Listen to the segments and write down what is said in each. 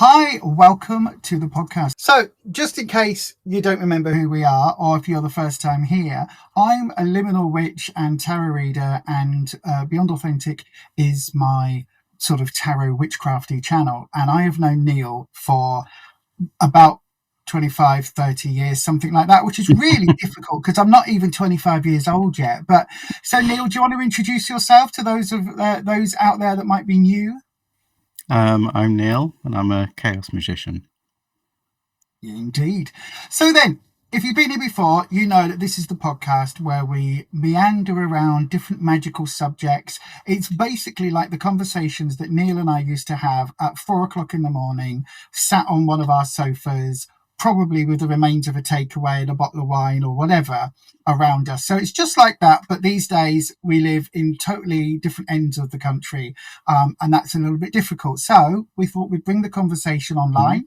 Hi, welcome to the podcast. So, just in case you don't remember who we are, or if you're the first time here, I'm a liminal witch and tarot reader, and Beyond Authentic is my sort of tarot witchcrafty channel. And I have known Neil for about 25, 30 years, something like that, which is really difficult because I'm not even 25 years old yet. But so, Neil, do you want to introduce yourself to those out there that might be new? I'm Neil, and I'm a chaos magician. Indeed. So then, if you've been here before, you know that this is the podcast where we meander around different magical subjects. It's basically like the conversations that Neil and I used to have at 4:00 in the morning, sat on one of our sofas, probably with the remains of a takeaway and a bottle of wine or whatever around us. So it's just like that. But these days we live in totally different ends of the country, and that's a little bit difficult. So we thought we'd bring the conversation online,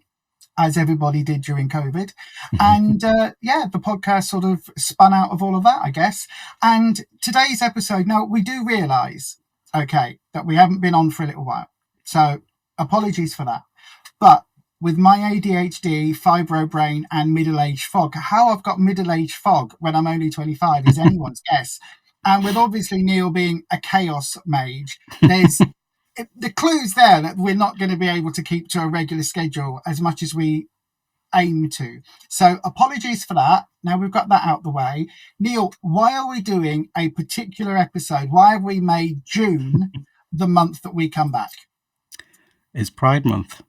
as everybody did during COVID. And the podcast sort of spun out of all of that, I guess. And today's episode, now we do realise, that we haven't been on for a little while. So apologies for that. But with my ADHD, fibro brain, and middle-aged fog, how I've got middle-aged fog when I'm only 25 is anyone's guess. And with obviously Neil being a chaos mage, there's the clue's there that we're not going to be able to keep to a regular schedule as much as we aim to. So apologies for that. Now we've got that out the way. Neil, why are we doing a particular episode? Why have we made June the month that we come back? It's Pride Month.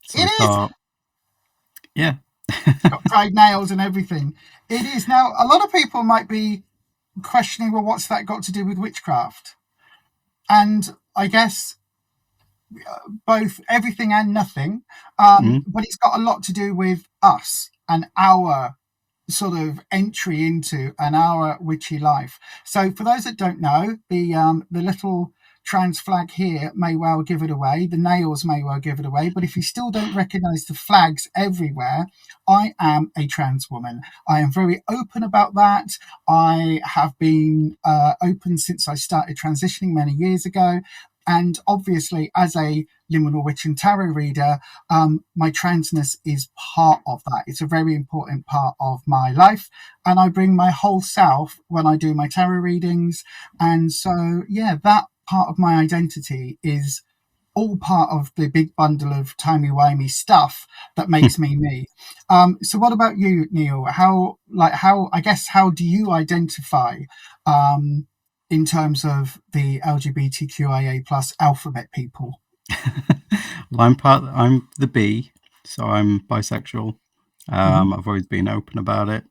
So it is. Yeah. It's got pride nails and everything. It is. Now, a lot of people might be questioning, well, what's that got to do with witchcraft? And I guess both everything and nothing, but it's got a lot to do with us and our sort of entry into and our witchy life. So for those that don't know, the little trans flag here may well give it away. The nails may well give it away. But if you still don't recognize the flags everywhere, I am a trans woman. I am very open about that. I have been open since I started transitioning many years ago. And obviously, as a liminal witch and tarot reader, my transness is part of that. It's a very important part of my life. And I bring my whole self when I do my tarot readings. And so, that part of my identity is all part of the big bundle of timey-wimey stuff that makes me me. So what about you, Neil? How do you identify in terms of the LGBTQIA plus alphabet people? Well, I'm the B, so I'm bisexual. I've always been open about it.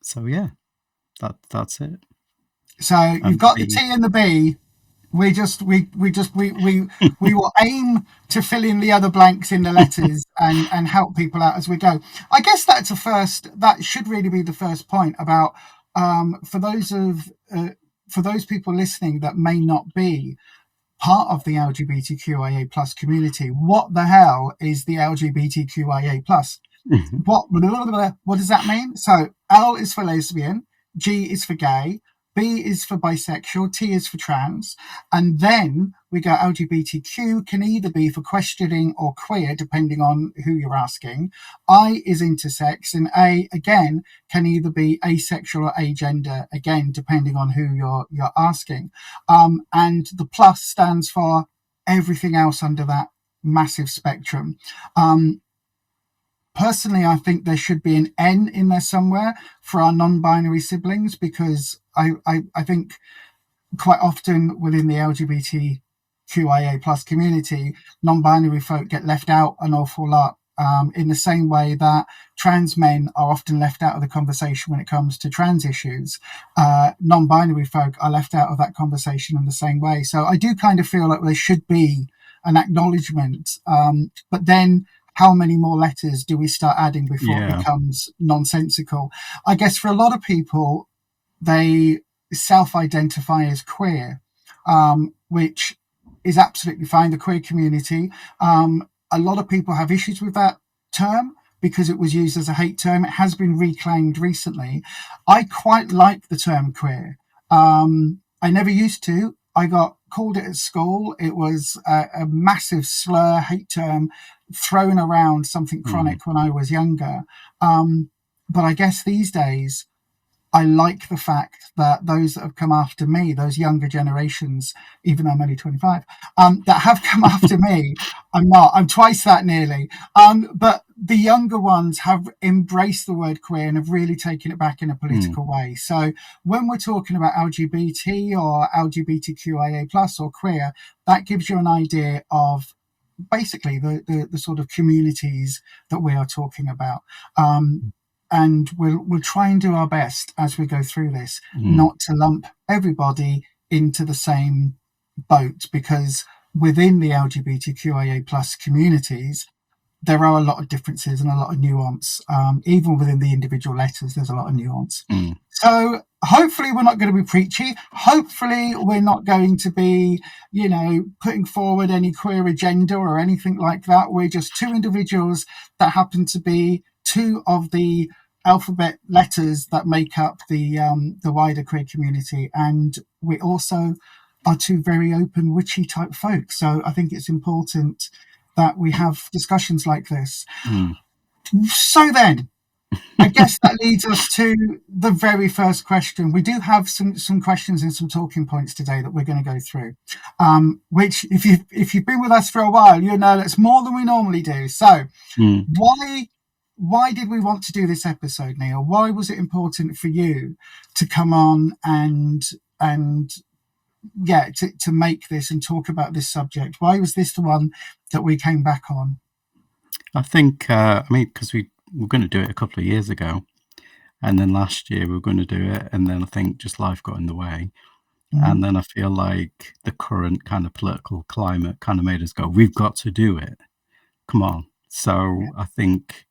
So yeah, that's it. So you've got the T and the B. We will aim to fill in the other blanks in the letters and help people out as we go. I guess that should really be the first point about for those people listening that may not be part of the LGBTQIA plus community. What the hell is the LGBTQIA plus? What does that mean? So L is for lesbian, G is for gay, B is for bisexual, T is for trans, and then we go LGBTQ can either be for questioning or queer, depending on who you're asking. I is intersex, and A, again, can either be asexual or agender, again, depending on who you're asking. And the plus stands for everything else under that massive spectrum. Personally, I think there should be an N in there somewhere for our non-binary siblings, because I think quite often within the LGBTQIA plus community, non-binary folk get left out an awful lot, in the same way that trans men are often left out of the conversation when it comes to trans issues. Non-binary folk are left out of that conversation in the same way. So I do kind of feel like there should be an acknowledgement, but then how many more letters do we start adding before it becomes nonsensical? I guess for a lot of people, they self-identify as queer, which is absolutely fine. The queer community, a lot of people have issues with that term because it was used as a hate term. It has been reclaimed recently. I quite like the term queer. I never used to. I got called it at school. It was a massive slur, hate term, thrown around, something chronic when I was younger. But I guess these days, I like the fact that those that have come after me, those younger generations, even though I'm only 25, that have come after me, I'm twice that nearly. But the younger ones have embraced the word queer and have really taken it back in a political way. So when we're talking about LGBT or LGBTQIA plus or queer, that gives you an idea of basically the sort of communities that we are talking about. And we'll try and do our best as we go through this, not to lump everybody into the same boat, because within the LGBTQIA plus communities, there are a lot of differences and a lot of nuance. Even within the individual letters, there's a lot of nuance. So hopefully we're not going to be preachy. Hopefully we're not going to be, putting forward any queer agenda or anything like that. We're just two individuals that happen to be two of the alphabet letters that make up the wider queer community, and we also are two very open, witchy type folk. So I think it's important that we have discussions like this. So then, I guess that leads us to the very first question. We do have some questions and some talking points today that we're going to go through, which if you've been with us for a while, you know that's more than we normally do. So why did we want to do this episode, Neil? Why was it important for you to come on and to make this and talk about this subject? Why was this the one that we came back on? I think, because we were going to do it a couple of years ago, and then last year we were going to do it, and then I think just life got in the way. And then I feel like the current kind of political climate kind of made us go, we've got to do it. Come on. So I think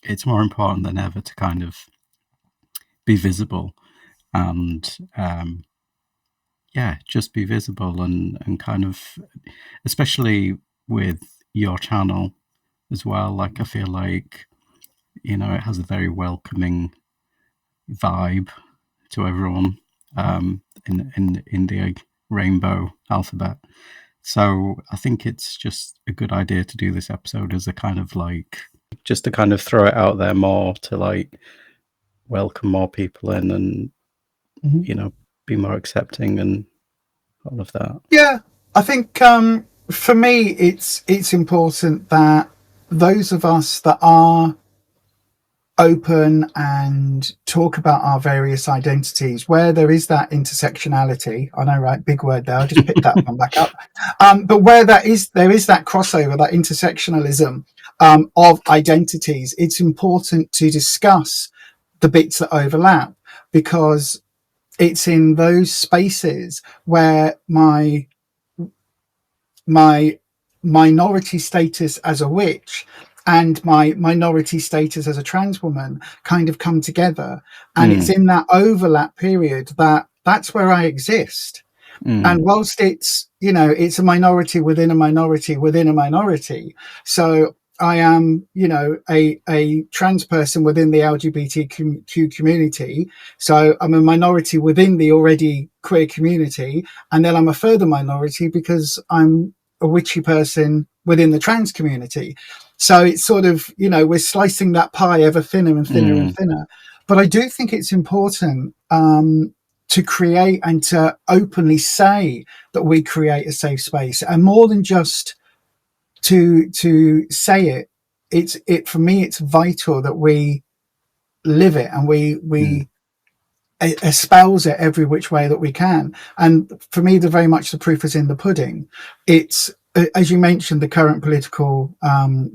it's more important than ever to kind of be visible and just be visible and kind of, especially with your channel as well. Like I feel like, it has a very welcoming vibe to everyone in the rainbow alphabet. So I think it's just a good idea to do this episode as a kind of like, just to kind of throw it out there more to like welcome more people in and, be more accepting and all of that. Yeah, I think for me, it's important that those of us that are open and talk about our various identities, where there is that intersectionality. I know, right? Big word there. I just picked that one back up. But where there is that crossover, that intersectionalism of identities, it's important to discuss the bits that overlap, because it's in those spaces where my minority status as a witch and my minority status as a trans woman kind of come together, and it's in that overlap period that's where I exist. And whilst it's it's a minority within a minority within a minority, so I am a trans person within the LGBTQ community, so I'm a minority within the already queer community, and then I'm a further minority because I'm a witchy person within the trans community. So it's sort of, we're slicing that pie ever thinner and thinner and thinner. But I do think it's important to create and to openly say that we create a safe space, and more than just to say it for me, it's vital that we live it and we espouse it every which way that we can. And for me, very much the proof is in the pudding. It's, as you mentioned, the current political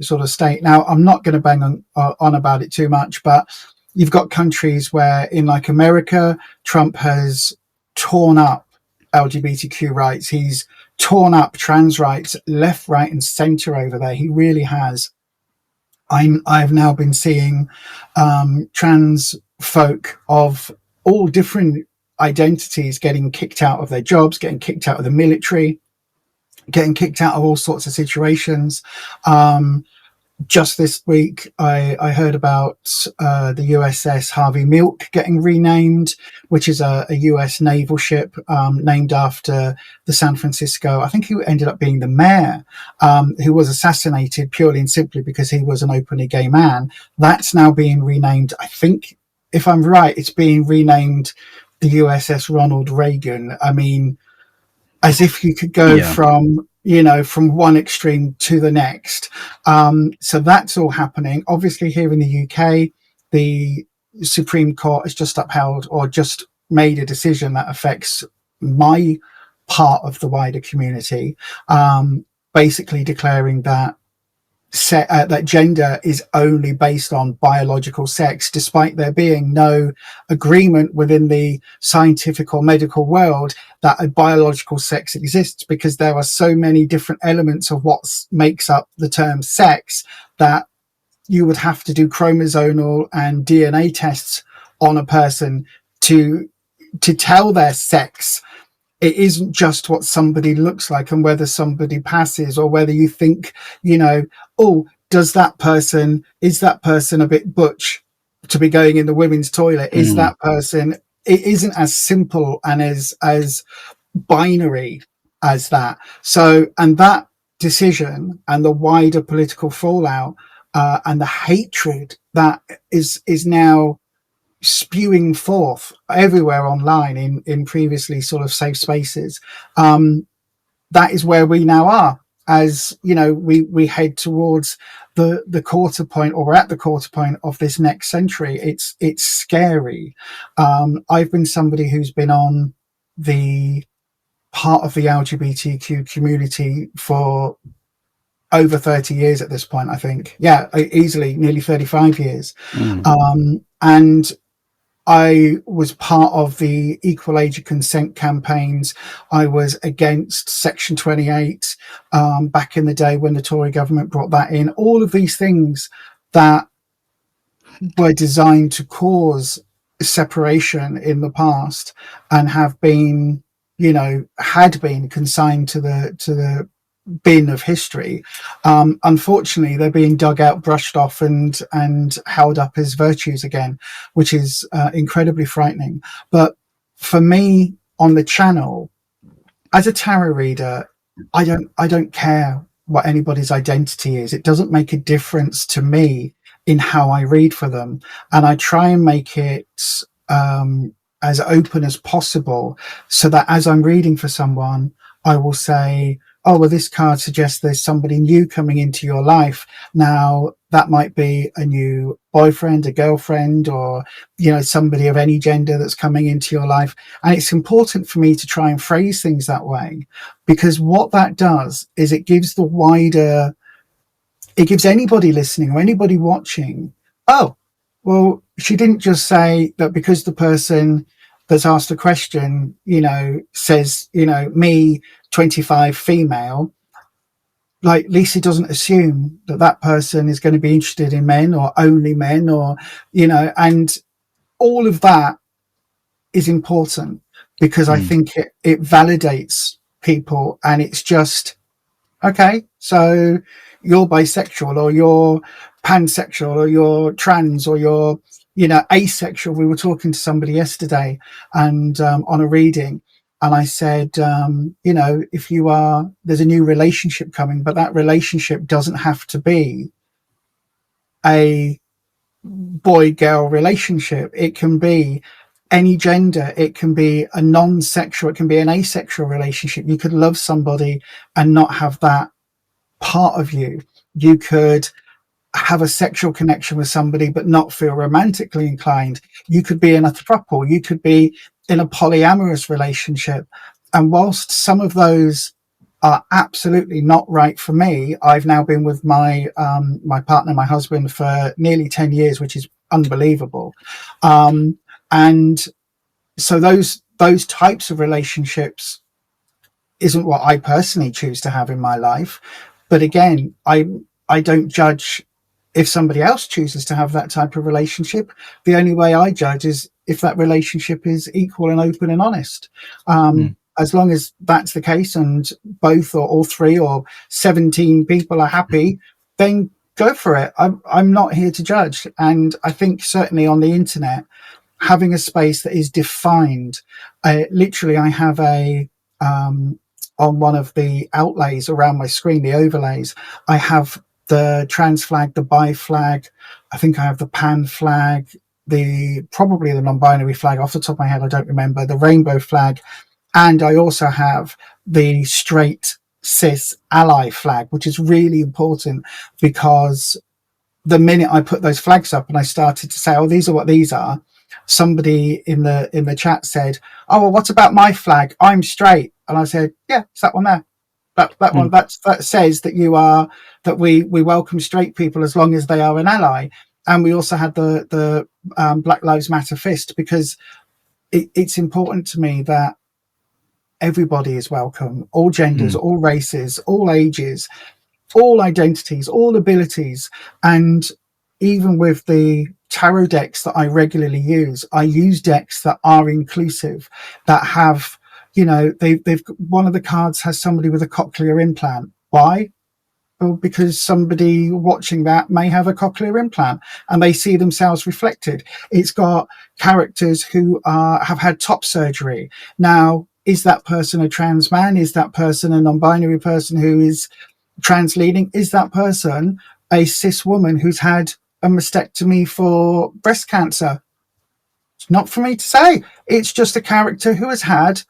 sort of state. Now, I'm not going to bang on about it too much, but you've got countries where, in like America, Trump has torn up LGBTQ rights. He's torn up trans rights left, right, and centre over there. He really has. I've now been seeing trans folk of all different identities getting kicked out of their jobs, getting kicked out of the military, getting kicked out of all sorts of situations. just this week, I heard about the USS Harvey Milk getting renamed, which is a US naval ship named after the San Francisco, I think he ended up being the mayor, who was assassinated purely and simply because he was an openly gay man. That's now being renamed. I think, if I'm right, it's being renamed the USS Ronald Reagan. I mean, as if you could go from from one extreme to the next. So that's all happening. Obviously, here in the UK, the Supreme Court has just upheld or just made a decision that affects my part of the wider community, basically declaring that that gender is only based on biological sex, despite there being no agreement within the scientific or medical world that a biological sex exists, because there are so many different elements of what makes up the term sex that you would have to do chromosomal and DNA tests on a person to tell their sex. It isn't just what somebody looks like and whether somebody passes, or whether you think, oh, is that person a bit butch to be going in the women's toilet? Is that person? It isn't as simple and as binary as that. So, and that decision and the wider political fallout and the hatred that is now spewing forth everywhere online in previously sort of safe spaces, that is where we now are, as we head towards the quarter point, or we're at the quarter point of this next century. It's scary. I've been somebody who's been on the part of the LGBTQ community for over 30 years at this point. I think, easily nearly 35 years. And I was part of the equal age of consent campaigns. I was against Section 28 back in the day when the Tory government brought that in. All of these things that were designed to cause separation in the past and have been, had been consigned to the bin of history. Unfortunately, they're being dug out, brushed off, and held up as virtues again, which is incredibly frightening. But for me on the channel, as a tarot reader, I don't care what anybody's identity is. It doesn't make a difference to me in how I read for them, and I try and make it as open as possible, so that as I'm reading for someone, I will say, oh, well, this card suggests there's somebody new coming into your life. Now, that might be a new boyfriend, a girlfriend, or, somebody of any gender that's coming into your life. And it's important for me to try and phrase things that way, because what that does is it gives anybody listening or anybody watching, oh, well, she didn't just say that because the person that's asked a question, says, me, 25, female, like Lisa doesn't assume that person is going to be interested in men or only men, or, and all of that is important, because I think it validates people, and it's just, okay, so you're bisexual, or you're pansexual, or you're trans, or you're, asexual. We were talking to somebody yesterday and on a reading, and I said, if you are, there's a new relationship coming, but that relationship doesn't have to be a boy-girl relationship. It can be any gender. It can be a non-sexual, it can be an asexual relationship. You could love somebody and not have that part of you. You could have a sexual connection with somebody but not feel romantically inclined. You could be in a throuple. You could be in a polyamorous relationship. And whilst some of those are absolutely not right for me, I've now been with my my partner, my husband, for nearly 10 years, which is unbelievable. And so those types of relationships isn't what I personally choose to have in my life. But again, I don't judge if somebody else chooses to have that type of relationship. The only way I judge is if that relationship is equal and open and honest. As long as that's the case, and both or all three or 17 people are happy, then go for it. I'm not here to judge. And I think certainly on the internet, having a space that is defined, literally, I have on one of the outlays around my screen, the overlays, I have the trans flag, the bi flag. I think I have the pan flag, probably the non-binary flag off the top of my head. I don't remember the rainbow flag. And I also have the straight cis ally flag, which is really important because the minute I put those flags up and I started to say, "Oh, these are what these are," somebody in the chat said, "Oh, well, what about my flag? I'm straight." And I said, "Yeah, it's that one there. That one that says that we welcome straight people as long as they are an ally." And we also had the Black Lives Matter fist, because it's important to me that everybody is welcome, all genders, all races, all ages, all identities, all abilities. And even with the tarot decks that I regularly use, I use decks that are inclusive, that have, they've one of the cards has somebody with a cochlear implant. Why? Well, because somebody watching that may have a cochlear implant and they see themselves reflected. It's got characters who have had top surgery. Now, is that person a trans man? Is that person a non-binary person who is transleading? Is that person a cis woman who's had a mastectomy for breast cancer? It's not for me to say. It's just a character who has had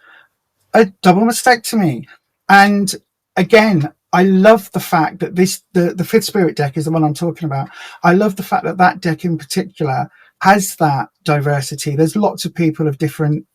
a double mastectomy. And again, I love the fact that the Fifth Spirit deck is the one I'm talking about. I love the fact that that deck in particular has that diversity. There's lots of people of different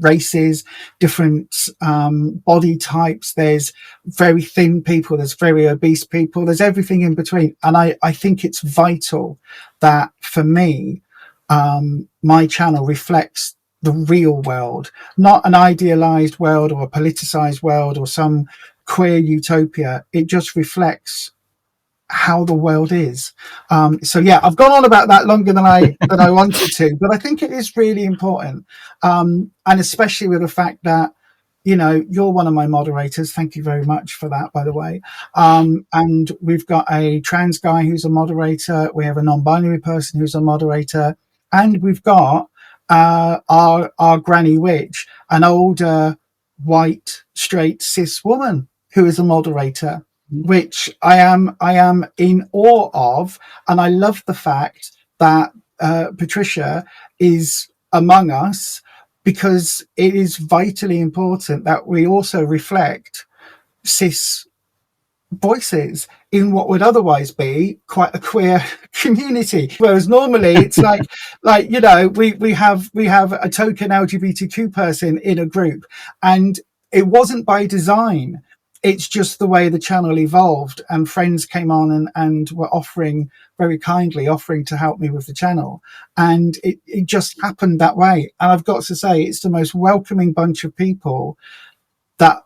races, different body types. There's very thin people, there's very obese people, there's everything in between. And I think it's vital that, for me, my channel reflects the real world, not an idealized world or a politicized world or some queer utopia. It just reflects how the world is. So yeah, I've gone on about that longer than I wanted to, but I think it is really important, and especially with the fact that you're one of my moderators. Thank you very much for that, by the way. And we've got a trans guy who's a moderator. We have a non-binary person who's a moderator, and we've got our granny witch, an older white straight cis woman who is a moderator, which I am in awe of. And I love the fact that Patricia is among us, because it is vitally important that we also reflect cis voices in what would otherwise be quite a queer community, whereas normally it's like we have a token LGBTQ person in a group, and it wasn't by design. It's just the way the channel evolved, and friends came on and were very kindly offering to help me with the channel, and it just happened that way. And I've got to say, it's the most welcoming bunch of people that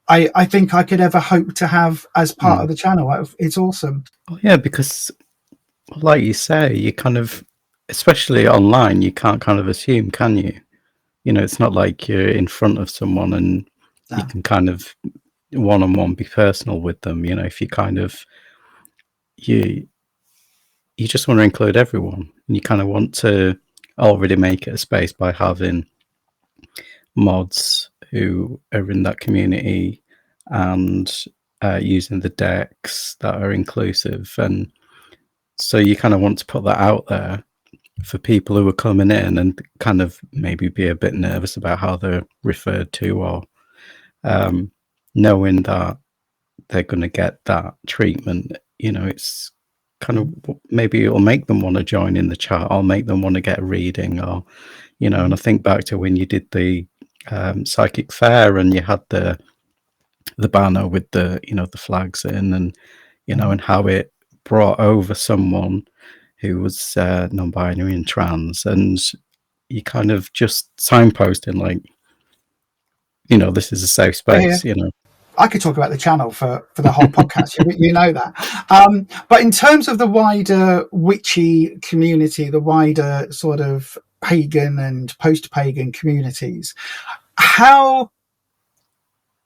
I think I could ever hope to have as part of the channel. It's awesome. Well, yeah, because like you say, you kind of, especially online, you can't kind of assume, can you? It's not like you're in front of someone and you can kind of one-on-one be personal with them. If you kind of you just want to include everyone, and you kind of want to already make it a space by having mods who are in that community and using the decks that are inclusive. And so you kind of want to put that out there for people who are coming in and kind of maybe be a bit nervous about how they're referred to, or knowing that they're going to get that treatment. It's kind of, maybe it'll make them want to join in the chat, or make them want to get a reading, or and I think back to when you did the psychic fair and you had the banner with the the flags in, and and how it brought over someone who was non-binary and trans, and you kind of just signposting, like, this is a safe space. I could talk about the channel for the whole podcast. You know that. But in terms of the wider witchy community, the wider sort of pagan and post-pagan communities, how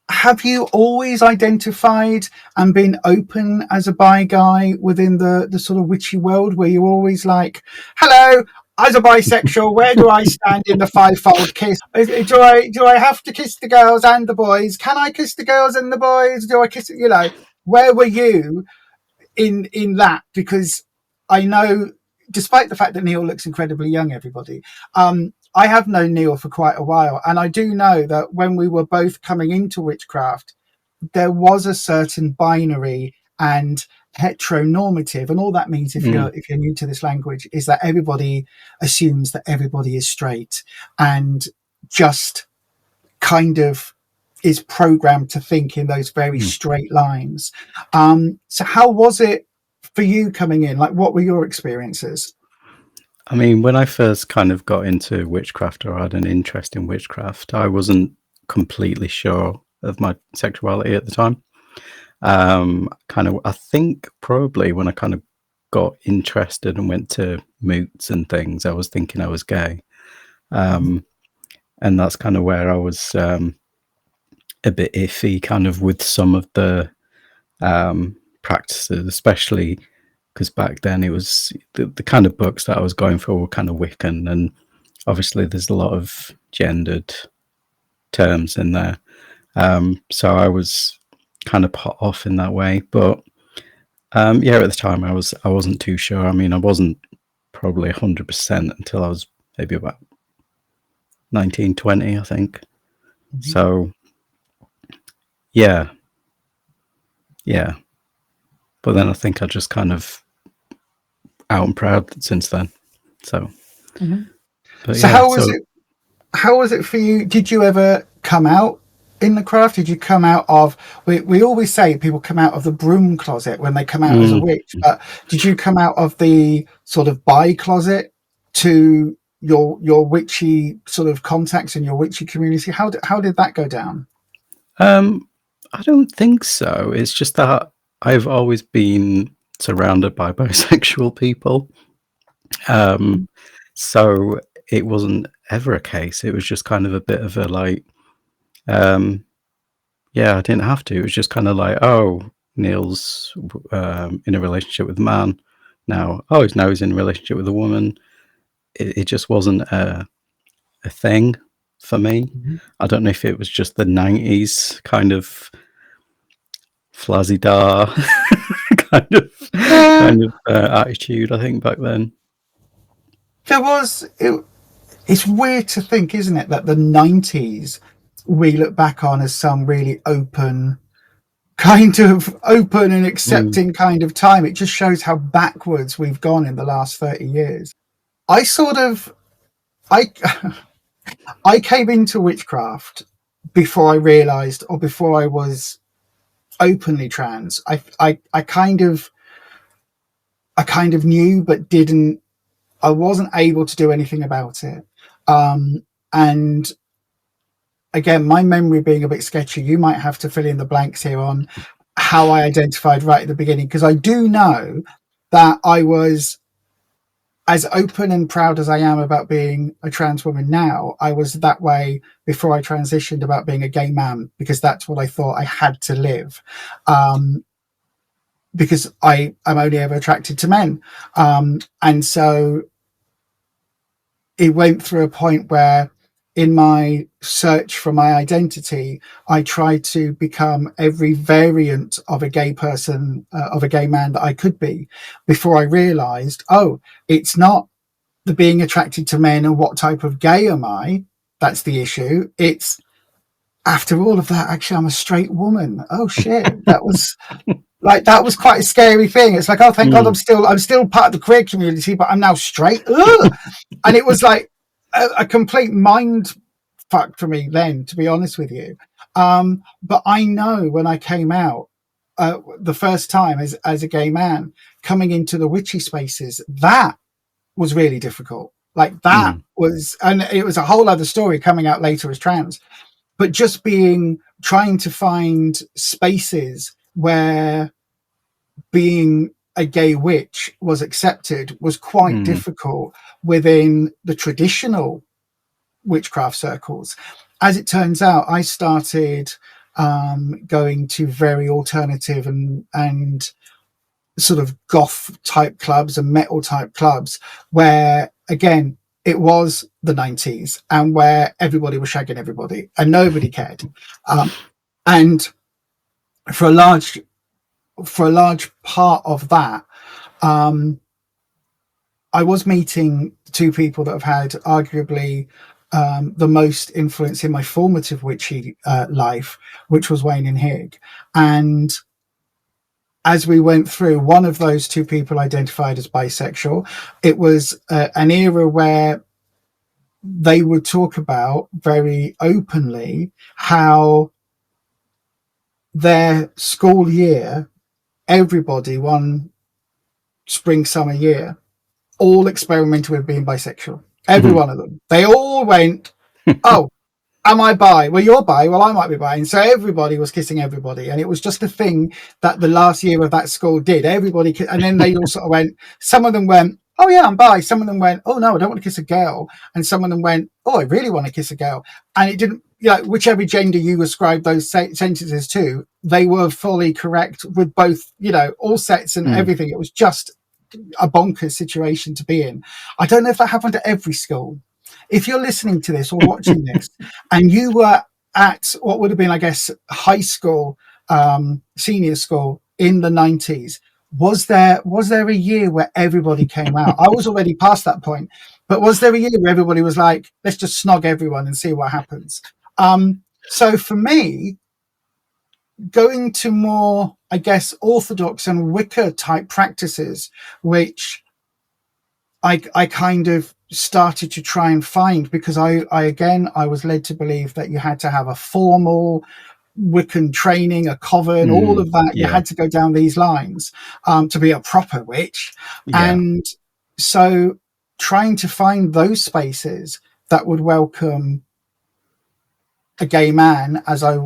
have you always identified and been open as a bi guy within the sort of witchy world? Were you always like, hello, as a bisexual, where do I stand in the fivefold kiss? Do I have to kiss the girls and the boys? Can I kiss the girls and the boys? Do I kiss, where were you in that? Because I know, despite the fact that Neil looks incredibly young, everybody, I have known Neil for quite a while, and I do know that when we were both coming into witchcraft, there was a certain binary and heteronormative, and all that means, if you're new to this language, is that everybody assumes that everybody is straight and just kind of is programmed to think in those very straight lines. So how was it for you coming in? Like, what were your experiences? I mean, when I first kind of got into witchcraft, or had an interest in witchcraft, I wasn't completely sure of my sexuality at the time. I think probably when I kind of got interested and went to moots and things, I was thinking I was gay. And that's kind of where I was a bit iffy kind of with some of the practices, especially because back then it was the kind of books that I was going for were kind of Wiccan, and obviously there's a lot of gendered terms in there. So I was kind of put off in that way. But at the time I wasn't too sure. I mean, I wasn't probably 100% until I was maybe about 19, 20, I think. So yeah. But then I think I just kind of out and proud since then. So, So how was it for you? Did you ever come out in the craft? Did you come out of, we always say people come out of the broom closet when they come out as a witch, but did you come out of the sort of bi closet to your witchy sort of contacts and your witchy community? How did that go down? I don't think so. It's just that I've always been surrounded by bisexual people. So it wasn't ever a case. It was just kind of a bit of a like, I didn't have to. It was just kind of like, oh, Neil's in a relationship with a man now. Oh, now he's in a relationship with a woman. It just wasn't a thing for me. I don't know if it was just the 90s kind of flazzy-da kind of attitude, I think, back then. It's weird to think, isn't it, that the 90s we look back on as some really open and accepting kind of time. It just shows how backwards we've gone in the last 30 years. I came into witchcraft before I realized, or before I was openly trans. I kind of knew, but I wasn't able to do anything about it. And again, my memory being a bit sketchy, you might have to fill in the blanks here on how I identified right at the beginning, because I do know that I was as open and proud as I am about being a trans woman now. I was that way before I transitioned about being a gay man, because that's what I thought I had to live. Because I am only ever attracted to men. And so it went through a point where in my search for my identity, I tried to become every variant of a gay person, of a gay man that I could be, before I realized, oh, it's not the being attracted to men and what type of gay am I that's the issue. It's, after all of that, actually I'm a straight woman. Oh shit, that was quite a scary thing. It's like, oh, thank God I'm still part of the queer community, but I'm now straight. Ugh! And it was like a complete mind fuck for me then, to be honest with you. But I know when I came out the first time as a gay man, coming into the witchy spaces, that was really difficult. Like that was, and it was a whole other story coming out later as trans, but just trying to find spaces where being a gay witch was accepted was quite difficult within the traditional witchcraft circles. As it turns out, I started going to very alternative and sort of goth type clubs and metal type clubs, where again it was the 90s and where everybody was shagging everybody and nobody cared. And for a large part of that, I was meeting two people that have had arguably the most influence in my formative witchy life, which was Wayne and Hig. And as we went through, one of those two people identified as bisexual. It was an era where they would talk about very openly how their school year, everybody, one spring, summer year, all experimented with being bisexual. Every one of them. They all went, oh, am I bi? Well, you're bi. Well, I might be bi. And so everybody was kissing everybody. And it was just a thing that the last year of that school did. Everybody, and then they all sort of went, some of them went, oh, yeah, I'm bi. Some of them went, oh, no, I don't want to kiss a girl. And some of them went, oh, I really want to kiss a girl. And it didn't, you know, whichever gender you ascribe those sentences to, they were fully correct with both, you know, all sets and everything. It was just a bonkers situation to be in. I don't know if that happened at every school. If you're listening to this or watching this and you were at what would have been, I guess, high school, senior school in the 90s, was there a year where everybody came out? I was already past that point, but was there a year where everybody was like, let's just snog everyone and see what happens? So for me, going to more, I guess, orthodox and Wicca type practices, which I kind of started to try and find, because I was led to believe that you had to have a formal Wiccan training, a coven, all of that. You had to go down these lines to be a proper witch. And so trying to find those spaces that would welcome a gay man, as I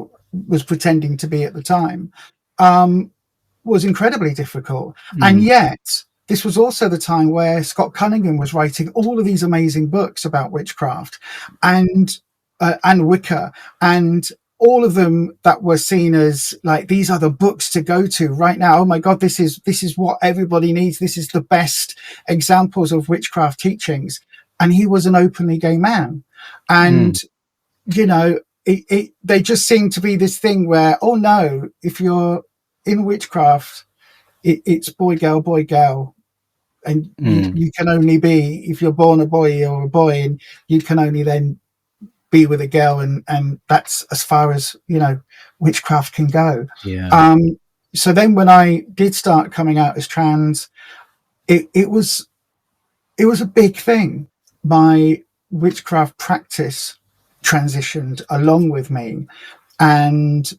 was pretending to be at the time, was incredibly difficult. And yet this was also the time where Scott Cunningham was writing all of these amazing books about witchcraft and Wicca, and all of them that were seen as like, these are the books to go to right now. Oh my God, this is what everybody needs. This is the best examples of witchcraft teachings. And he was an openly gay man. And, you know, they just seem to be this thing where, oh no, if you're in witchcraft, it's boy, girl. And you can only be, if you're born a boy, you're a boy, and you can only then be with a girl, and that's as far as, you know, witchcraft can go. So then when I did start coming out as trans, it was a big thing. My witchcraft practice transitioned along with me, and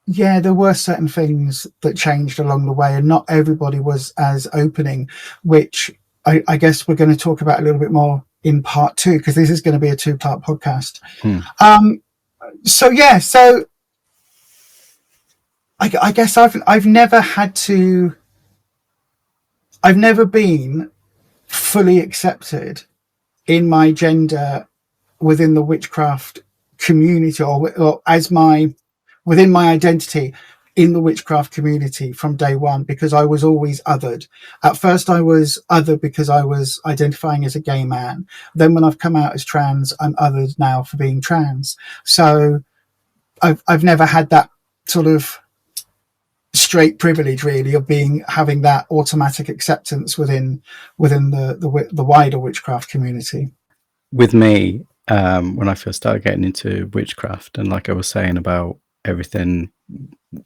yeah, there were certain things that changed along the way, and not everybody was as opening, which I guess we're going to talk about a little bit more in part 2, because this is going to be a 2-part podcast. So I guess I've never been fully accepted in my gender within the witchcraft community, or as within my identity in the witchcraft community from day one, because I was always othered. At first I was othered because I was identifying as a gay man. Then when I've come out as trans, I'm othered now for being trans. So I've never had that sort of straight privilege, really, of having that automatic acceptance within the wider witchcraft community. With me, when I first started getting into witchcraft, and like I was saying about everything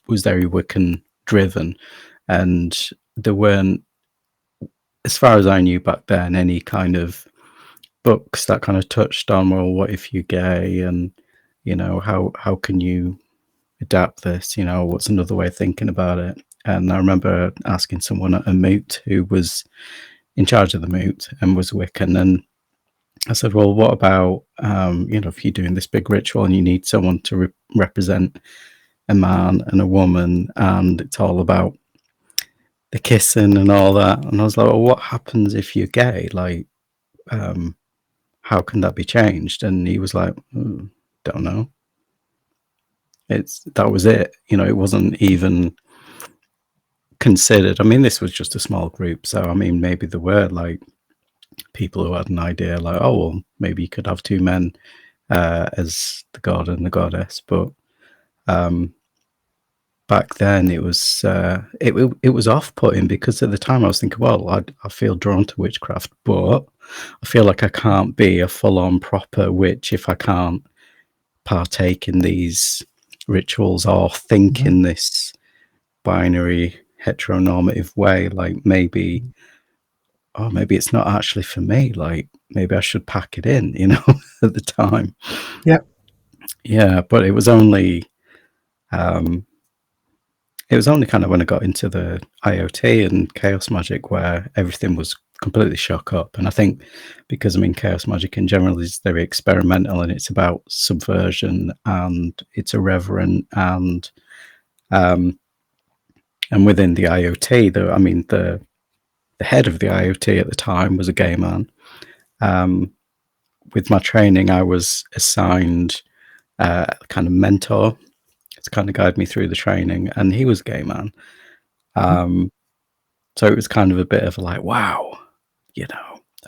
was very Wiccan driven, and there weren't, as far as I knew back then, any kind of books that kind of touched on, well, what if you're gay, and you know, how can you adapt this, you know, what's another way of thinking about it. And I remember asking someone at a moot who was in charge of the moot and was Wiccan, and I said, well, what about you know, if you're doing this big ritual and you need someone to represent a man and a woman, and it's all about the kissing and all that. And I was like, well, what happens if you're gay? Like, how can that be changed? And he was like, don't know. that was it. It wasn't even considered. I mean, this was just a small group, so I mean, maybe there were like people who had an idea, like, oh, well, maybe you could have two men as the god and the goddess, but back then it was it was off-putting, because at the time I was thinking, well, I feel drawn to witchcraft, but I feel like I can't be a full-on proper witch if I can't partake in these rituals or think Mhm. in this binary heteronormative way. Like, maybe, oh, maybe it's not actually for me. Like, maybe I should pack it in, at the time. Yep. Yeah, but um, it was only kind of when I got into the IoT and chaos magic where everything was completely shook up. And I think because, I mean, chaos magic in general is very experimental, and it's about subversion, and it's irreverent, and within the IoT, the head of the IoT at the time was a gay man. With my training, I was assigned a kind of mentor to kind of guide me through the training, and he was a gay man. So it was kind of a bit of like, wow,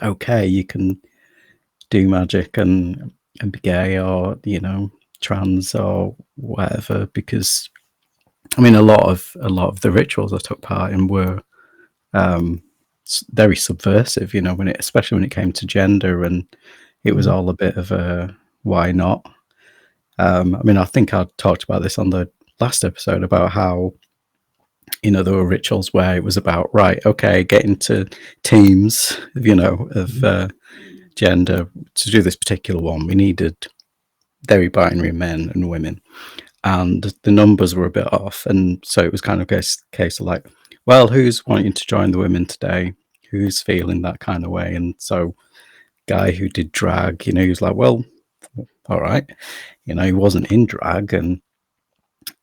okay, you can do magic and be gay, or trans or whatever. Because I mean, a lot of the rituals I took part in were very subversive. Especially when it came to gender, and it was all a bit of a why not. I mean, I think I talked about this on the last episode about how there were rituals where it was about, right, okay, get into teams, of gender. To do this particular one, we needed very binary men and women, and the numbers were a bit off. And so it was kind of a case of like, well, who's wanting to join the women today? Who's feeling that kind of way? And so, guy who did drag, he was like, well, all right, he wasn't in drag. And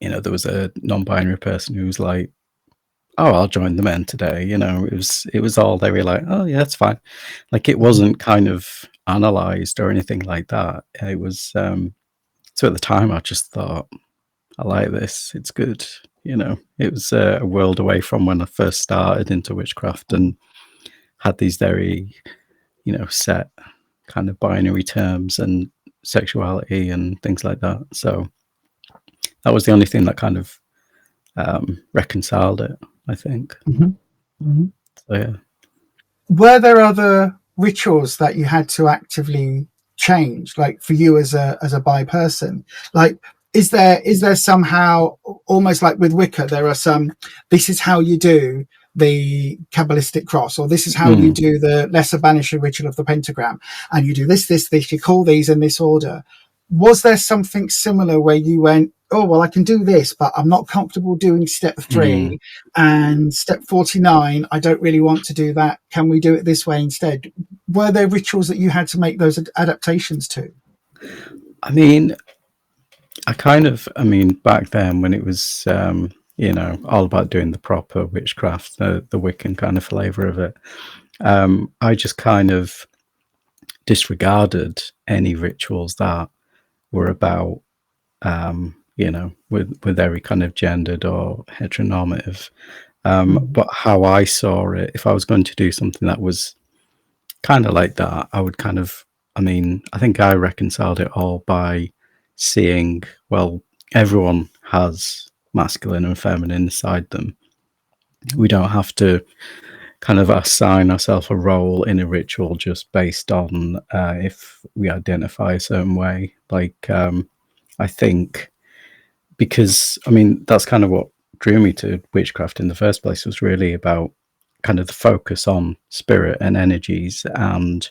there was a non-binary person who was like, oh, I'll join the men today. It was all, they were like, oh yeah, that's fine. Like, it wasn't kind of analyzed or anything like that. It was so at the time I just thought, I like this, it's good. It was a world away from when I first started into witchcraft and had these very set kind of binary terms and sexuality and things like that. So that was the only thing that kind of reconciled it, I think. Mhm. Mhm. So yeah. Were there other rituals that you had to actively change, like for you as a bi person? Like, is there somehow, almost like with Wicca, there are some, this is how you do the Kabbalistic cross, or this is how you do the lesser banishing ritual of the pentagram, and you do this, you call these in this order. Was there something similar where you went, oh, well, I can do this, but I'm not comfortable doing step 3 and step 49, I don't really want to do that. Can we do it this way instead? Were there rituals that you had to make those adaptations to? I mean, I mean, back then when it was, all about doing the proper witchcraft, the Wiccan kind of flavor of it, I just kind of disregarded any rituals that were about, with very kind of gendered or heteronormative. But how I saw it, if I was going to do something that was kind of like that, I would kind of, I mean, I think I reconciled it all by seeing, well, everyone has masculine and feminine inside them. We don't have to kind of assign ourselves a role in a ritual just based on if we identify a certain way. Like, I think, because, I mean, that's kind of what drew me to witchcraft in the first place, was really about kind of the focus on spirit and energies and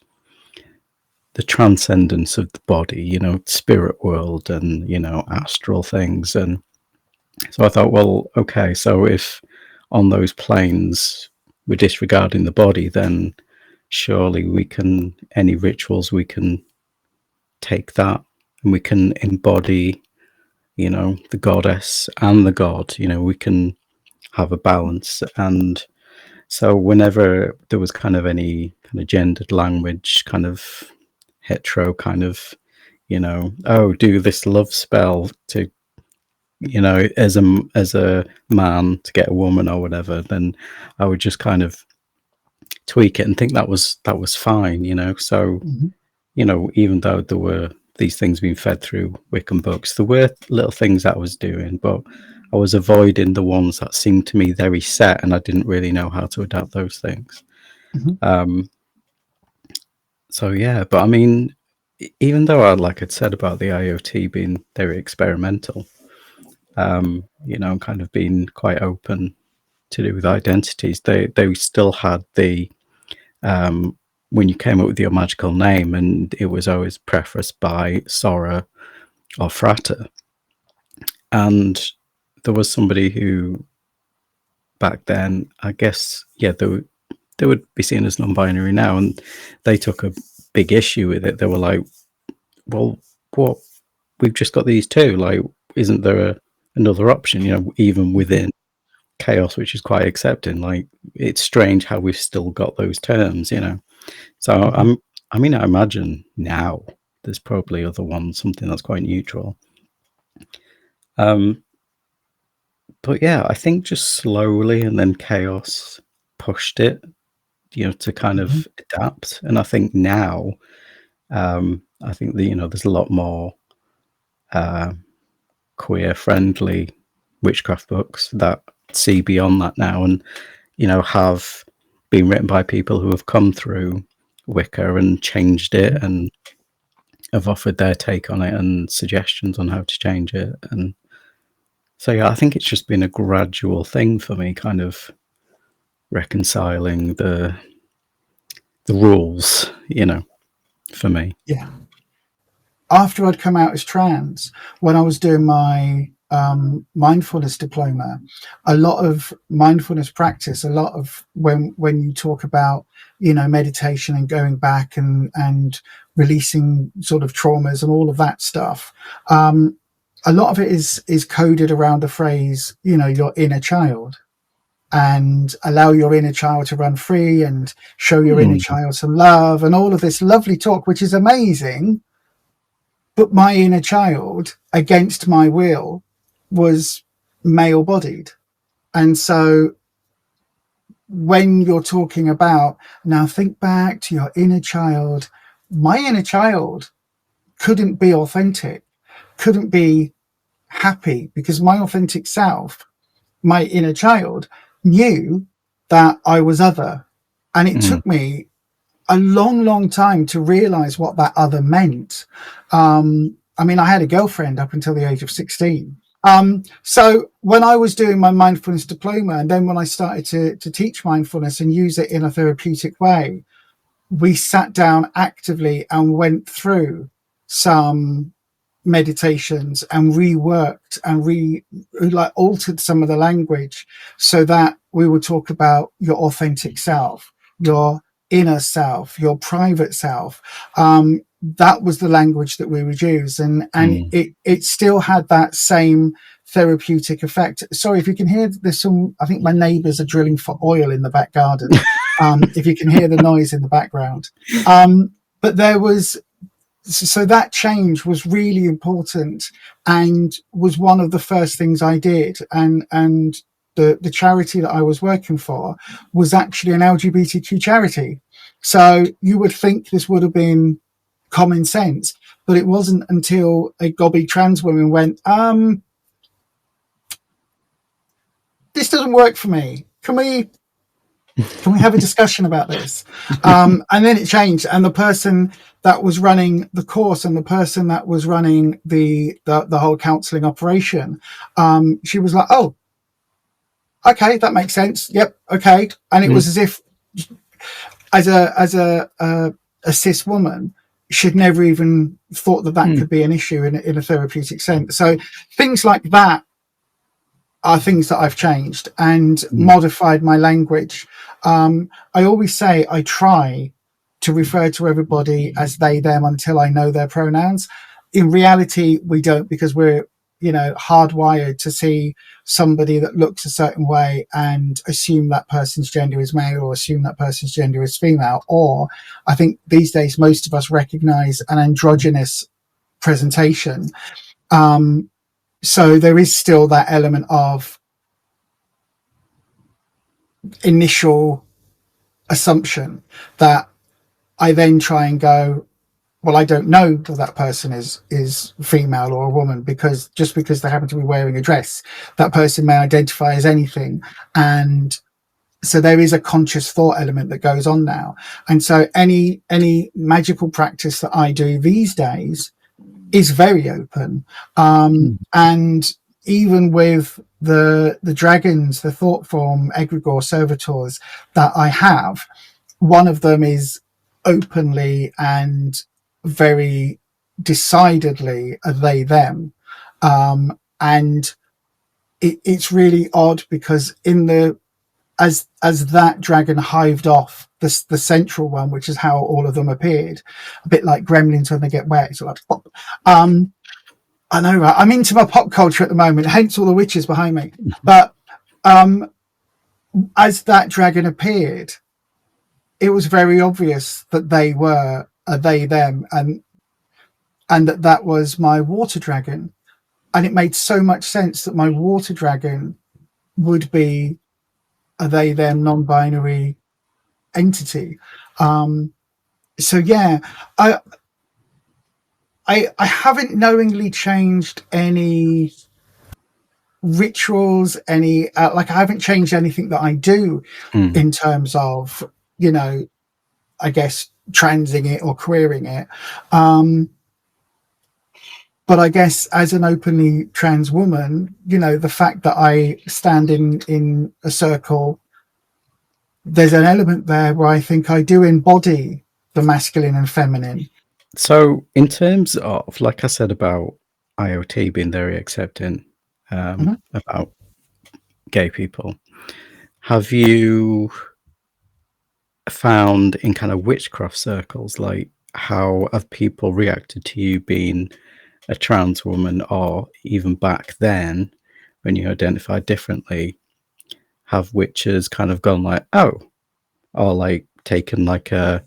the transcendence of the body, spirit world and, astral things. And so I thought, well, okay, so if on those planes we're disregarding the body, then surely any rituals, we can take that and we can embody, the goddess and the god, we can have a balance. And so whenever there was kind of any kind of gendered language, kind of hetero kind of, oh, do this love spell to you know, as a man to get a woman or whatever, then I would just kind of tweak it and think that was fine, you know. So, Mhm. you know, even though there were these things being fed through Wiccan books, there were little things that I was doing, but I was avoiding the ones that seemed to me very set, and I didn't really know how to adapt those things. Mhm. So yeah, but I mean, even though like I'd said about the IoT being very experimental, you know, kind of being quite open to do with identities, they still had the when you came up with your magical name, and it was always prefaced by Sora or Frater. And there was somebody who back then, I guess, yeah, they would be seen as non-binary now, and they took a big issue with it. They were like, well, what? We've just got these two. Like, isn't there another option? You know, even Mhm. within chaos, which is quite accepting. Like, it's strange how we've still got those terms. You know, so Mhm. I mean, I imagine now there's probably other ones, something that's quite neutral. But yeah, I think just slowly, and then chaos pushed it, you know, to kind Mhm. of adapt. And I think now, I think that, you know, there's a lot more queer friendly witchcraft books that see beyond that now, and, you know, have been written by people who have come through Wicca and changed it, Mhm. and have offered their take on it and suggestions on how to change it. And so yeah, I think it's just been a gradual thing for me, kind of reconciling the rules, you know, for me. Yeah. After I'd come out as trans, when I was doing my mindfulness diploma, a lot of mindfulness practice, a lot of when you talk about, you know, meditation and going back and releasing sort of traumas and all of that stuff, a lot of it is coded around the phrase, you know, your inner child, and allow your inner child to run free and show your inner Mm, child some love and all of this lovely talk, which is amazing. But my inner child, against my will, was male bodied. And so when you're talking about, now think back to your inner child, my inner child couldn't be authentic, couldn't be happy, because my authentic self, my inner child, knew that I was other. And it mm, took me a long, long time to realize what that other meant. I mean, I had a girlfriend up until the age of 16. So when I was doing my mindfulness diploma, and then when I started to teach mindfulness and use it in a therapeutic way, we sat down actively and went through some meditations and reworked and like altered some of the language so that we would talk about your authentic self, your inner self, your private self. That was the language that we would use, and mm. it still had that same therapeutic effect. Sorry if you can hear, there's some, I think my neighbors are drilling for oil in the back garden. If you can hear the noise in the background. But there was, so that change was really important and was one of the first things I did. And the charity that I was working for was actually an LGBTQ charity. So you would think this would have been common sense, but it wasn't until a gobby trans woman went, this doesn't work for me. Can we have a discussion about this? And then it changed, and the person that was running the course and the person that was running the whole counselling operation, she was like, "Oh, okay, that makes sense. Yep, okay." And it Mm, was as if, as a cis woman, she'd never even thought that that mm, could be an issue in a therapeutic sense. So things like that are things that I've changed and mm, modified my language. I always say I try to refer to everybody as they, them until I know their pronouns. In reality, we don't, because we're, you know, hardwired to see somebody that looks a certain way and assume that person's gender is male or assume that person's gender is female. Or I think these days, most of us recognize an androgynous presentation. Um, So there is still that element of initial assumption that I then try and go, well, I don't know that that person is female or a woman, because just because they happen to be wearing a dress, that person may identify as anything. And so there is a conscious thought element that goes on now. And so any magical practice that I do these days is very open. And even with the dragons, the thought form egregore servitors that I have, one of them is openly and very decidedly a they them. And it's really odd, because in the as that dragon hived off the central one, which is how all of them appeared, a bit like gremlins when they get wet, so like pop. I know, right? I'm into my pop culture at the moment, hence all the witches behind me. But as that dragon appeared, it was very obvious that they were a they them, and that was my water dragon. And it made so much sense that my water dragon would be a they them non-binary entity. So yeah, I haven't knowingly changed any rituals, any like I haven't changed anything that I do in terms of, you know, I guess transing it or queering it. But I guess as an openly trans woman, you know, the fact that I stand in a circle, there's an element there where I think I do embody the masculine and feminine. So in terms of, like I said, about IoT being very accepting about gay people, have you found in kind of witchcraft circles, like how have people reacted to you being a trans woman, or even back then when you identified differently, have witches kind of gone like, oh, or like taken like a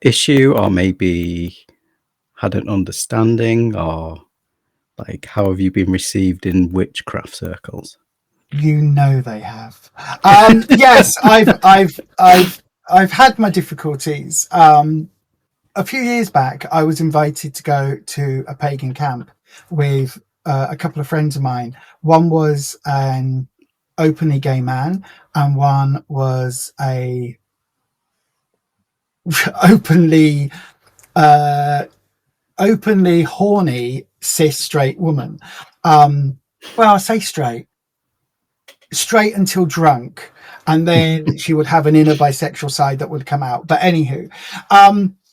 issue, or maybe had an understanding, or like how have you been received in witchcraft circles? You know they have. Yes, I've had my difficulties. A few years back, I was invited to go to a pagan camp with a couple of friends of mine. One was an openly gay man, and one was a openly openly horny cis straight woman. Well, I say straight until drunk, and then she would have an inner bisexual side that would come out. But anywho,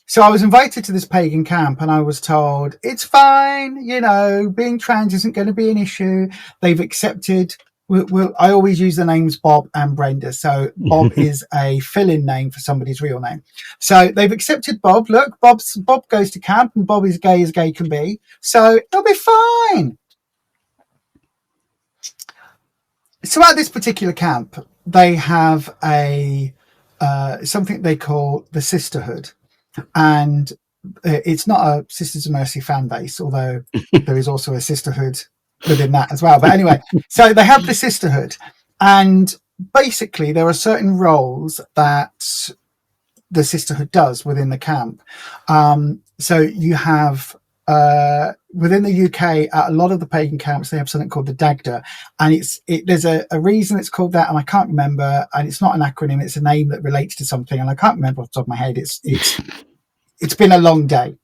so I was invited to this pagan camp, and I was told it's fine, you know, being trans isn't going to be an issue. They've accepted. I always use the names Bob and Brenda. So Bob is a fill-in name for somebody's real name. So they've accepted Bob. Look, Bob goes to camp, and Bob is gay as gay can be. So it'll be fine. So at this particular camp, they have a something they call the Sisterhood, and it's not a Sisters of Mercy fan base, although there is also a sisterhood within that as well. But anyway, so they have the Sisterhood, and basically there are certain roles that the Sisterhood does within the camp. So you have within the UK, at a lot of the pagan camps, they have something called the Dagda, and there's a reason it's called that, and I can't remember. And it's not an acronym; it's a name that relates to something, and I can't remember off the top of my head. It's been a long day.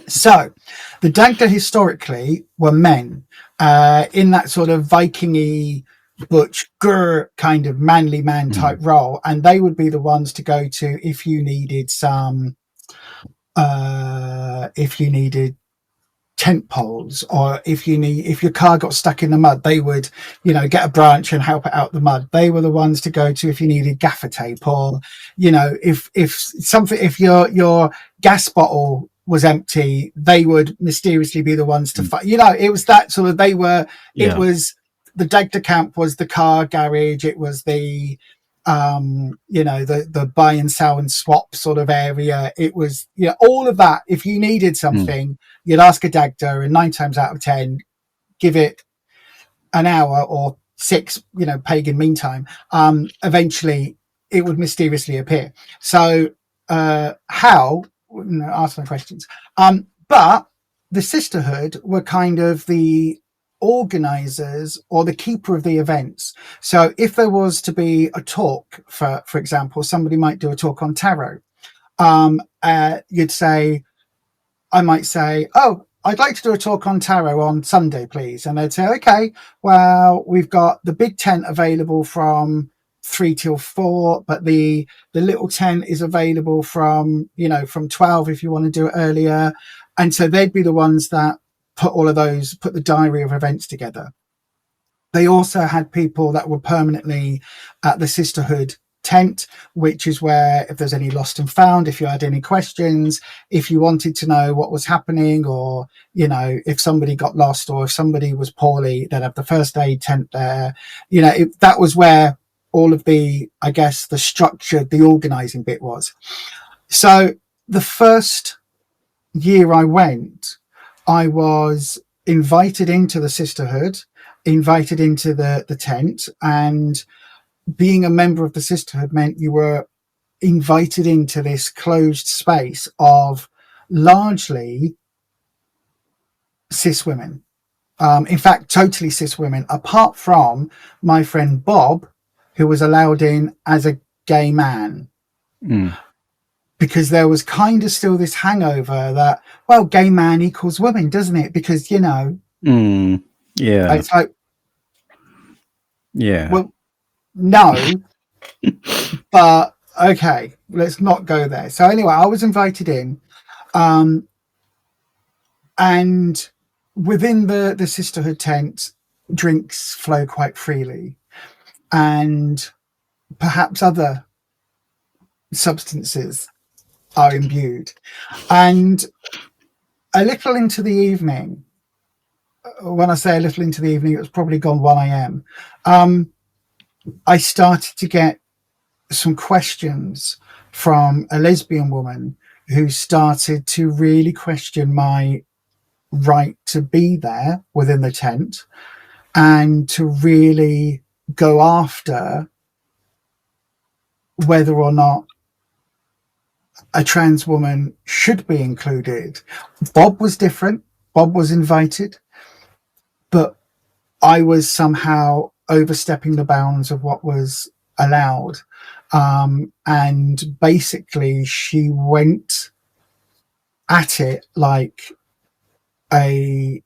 So, the Dagda historically were men in that sort of Viking-y, butch, grr kind of manly man type role, and they would be the ones to go to if you needed some. If you needed tent poles, or if your car got stuck in the mud, they would, you know, get a branch and help it out the mud. They were the ones to go to if you needed gaffer tape, or, you know, if your gas bottle was empty, they would mysteriously be the ones to fight. You know, it was that sort of, it was the Dagda camp was the car garage. It was the you know, the buy and sell and swap sort of area. It was, you know, all of that. If you needed something, you'd ask a Dagda, and 9 times out of 10, give it an hour or 6, pagan meantime, eventually it would mysteriously appear. So how, ask my questions. But the sisterhood were kind of the organizers or the keeper of the events. So if there was to be a talk, for example, somebody might do a talk on tarot. I might say, oh, I'd like to do a talk on tarot on Sunday, please. And they'd say, okay, well, we've got the big tent available from 3 till 4, but the little tent is available from 12 if you want to do it earlier. And so they'd be the ones that put the diary of events together. They also had people that were permanently at the sisterhood tent, which is where, if there's any lost and found, if you had any questions, if you wanted to know what was happening, or if somebody got lost or if somebody was poorly, they'd have the first aid tent there. That was where all of the, I guess, the structure, the organizing bit was. So the first year I went, I was invited into the sisterhood, invited into the tent, and being a member of the sisterhood meant you were invited into this closed space of largely cis women. In fact, totally cis women, apart from my friend Bob, who was allowed in as a gay man. Because there was kind of still this hangover that, well, gay man equals women, doesn't it? Because, yeah, it's like, yeah, well, no, but okay, let's not go there. So anyway, I was invited in, and within the sisterhood tent, drinks flow quite freely, and perhaps other substances are imbued. And a little into the evening, when I say a little into the evening, it was probably gone 1 a.m. I started to get some questions from a lesbian woman who started to really question my right to be there within the tent and to really go after whether or not a trans woman should be included. Bob was different. Bob was invited, but I was somehow overstepping the bounds of what was allowed. And basically she went at it like a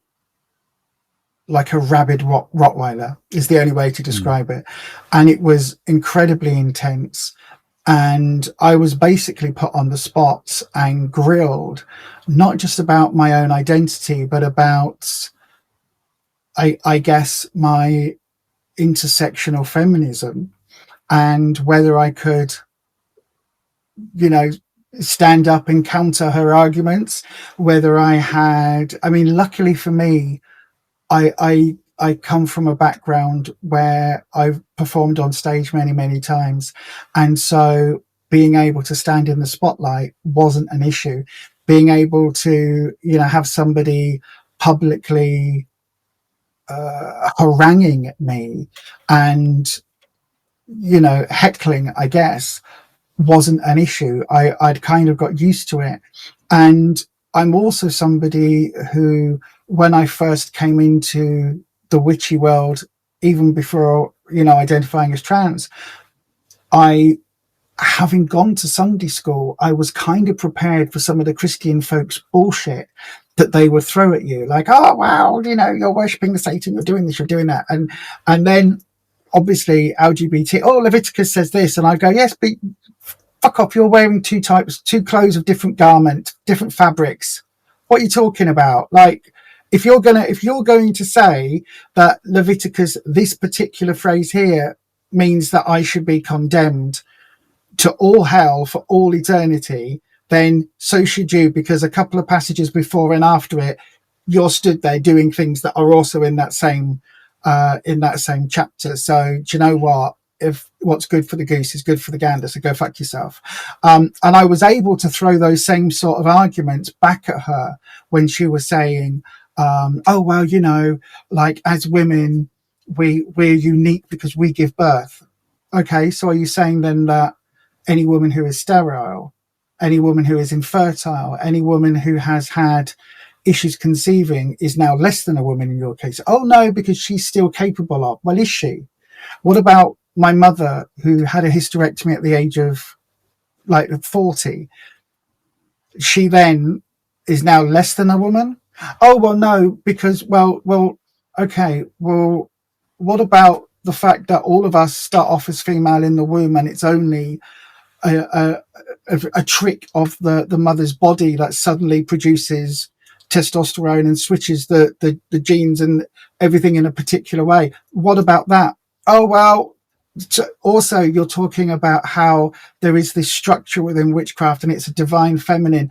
rabid Rottweiler is the only way to describe it. And it was incredibly intense. And I was basically put on the spot and grilled, not just about my own identity, but about, I guess, my intersectional feminism and whether I could, stand up and counter her arguments, whether I had, luckily for me, I come from a background where I've performed on stage many, many times. And so being able to stand in the spotlight wasn't an issue. Being able to, have somebody publicly haranguing me and, heckling, I guess, wasn't an issue. I'd kind of got used to it. And I'm also somebody who, when I first came into the witchy world, even before, identifying as trans, having gone to Sunday school, I was kind of prepared for some of the Christian folks' bullshit that they would throw at you. Like, oh, wow, you're worshipping the Satan, you're doing this, you're doing that. And then obviously LGBT, Leviticus says this. And I go, yes, but fuck off, you're wearing two clothes of different garment, different fabrics. What are you talking about? Like, if you're going to say that Leviticus, this particular phrase here, means that I should be condemned to all hell for all eternity, then so should you, because a couple of passages before and after it, you're stood there doing things that are also in that same chapter. So do you know what? If what's good for the goose is good for the gander, so go fuck yourself. And I was able to throw those same sort of arguments back at her when she was saying, oh well, you know, like as women, we're unique because we give birth. Okay, so are you saying then that any woman who is sterile, any woman who is infertile, any woman who has had issues conceiving is now less than a woman in your case? Oh no, because she's still capable of. Well, is she? What about my mother who had a hysterectomy at the age of like 40? She then is now less than a woman? Oh well, no, because okay, well, what about the fact that all of us start off as female in the womb, and it's only a trick of the mother's body that suddenly produces testosterone and switches the genes and everything in a particular way? What about that? Oh well, also you're talking about how there is this structure within witchcraft and it's a divine feminine.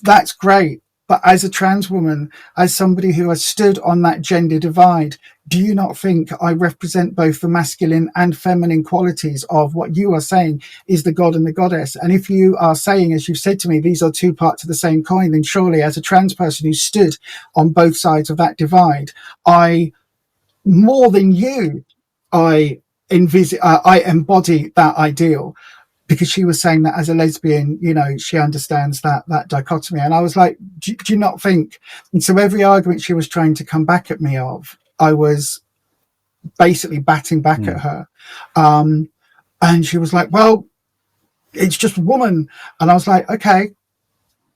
That's great, but as a trans woman, as somebody who has stood on that gender divide, do you not think I represent both the masculine and feminine qualities of what you are saying is the god and the goddess? And if you are saying, as you've said to me, these are two parts of the same coin, then surely as a trans person who stood on both sides of that divide, I, more than you, I I embody that ideal. Because she was saying that as a lesbian, you know, she understands that dichotomy. And I was like, do you not think? And so every argument she was trying to come back at me of, I was basically batting back at her. And she was like, well, it's just woman. And I was like, okay,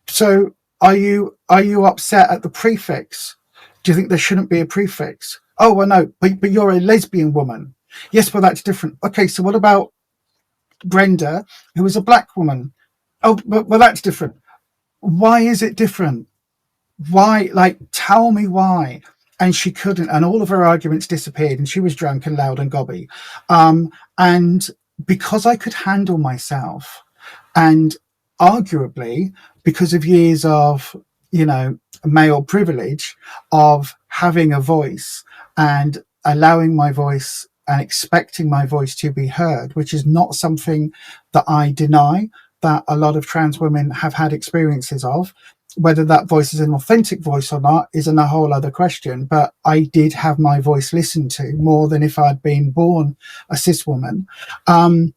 so are you upset at the prefix? Do you think there shouldn't be a prefix? Oh, well, no, but you're a lesbian woman. Yes, but that's different. Okay, so what about Brenda, who is a black woman? Oh, but well, that's different. Why is it different? Why? Like, tell me why. And she couldn't, and all of her arguments disappeared, and she was drunk and loud and gobby. And because I could handle myself, and arguably because of years of, you know, male privilege, of having a voice and allowing my voice and expecting my voice to be heard, which is not something that I deny, that a lot of trans women have had experiences of. Whether that voice is an authentic voice or not isn't a whole other question, but I did have my voice listened to more than if I'd been born a cis woman. In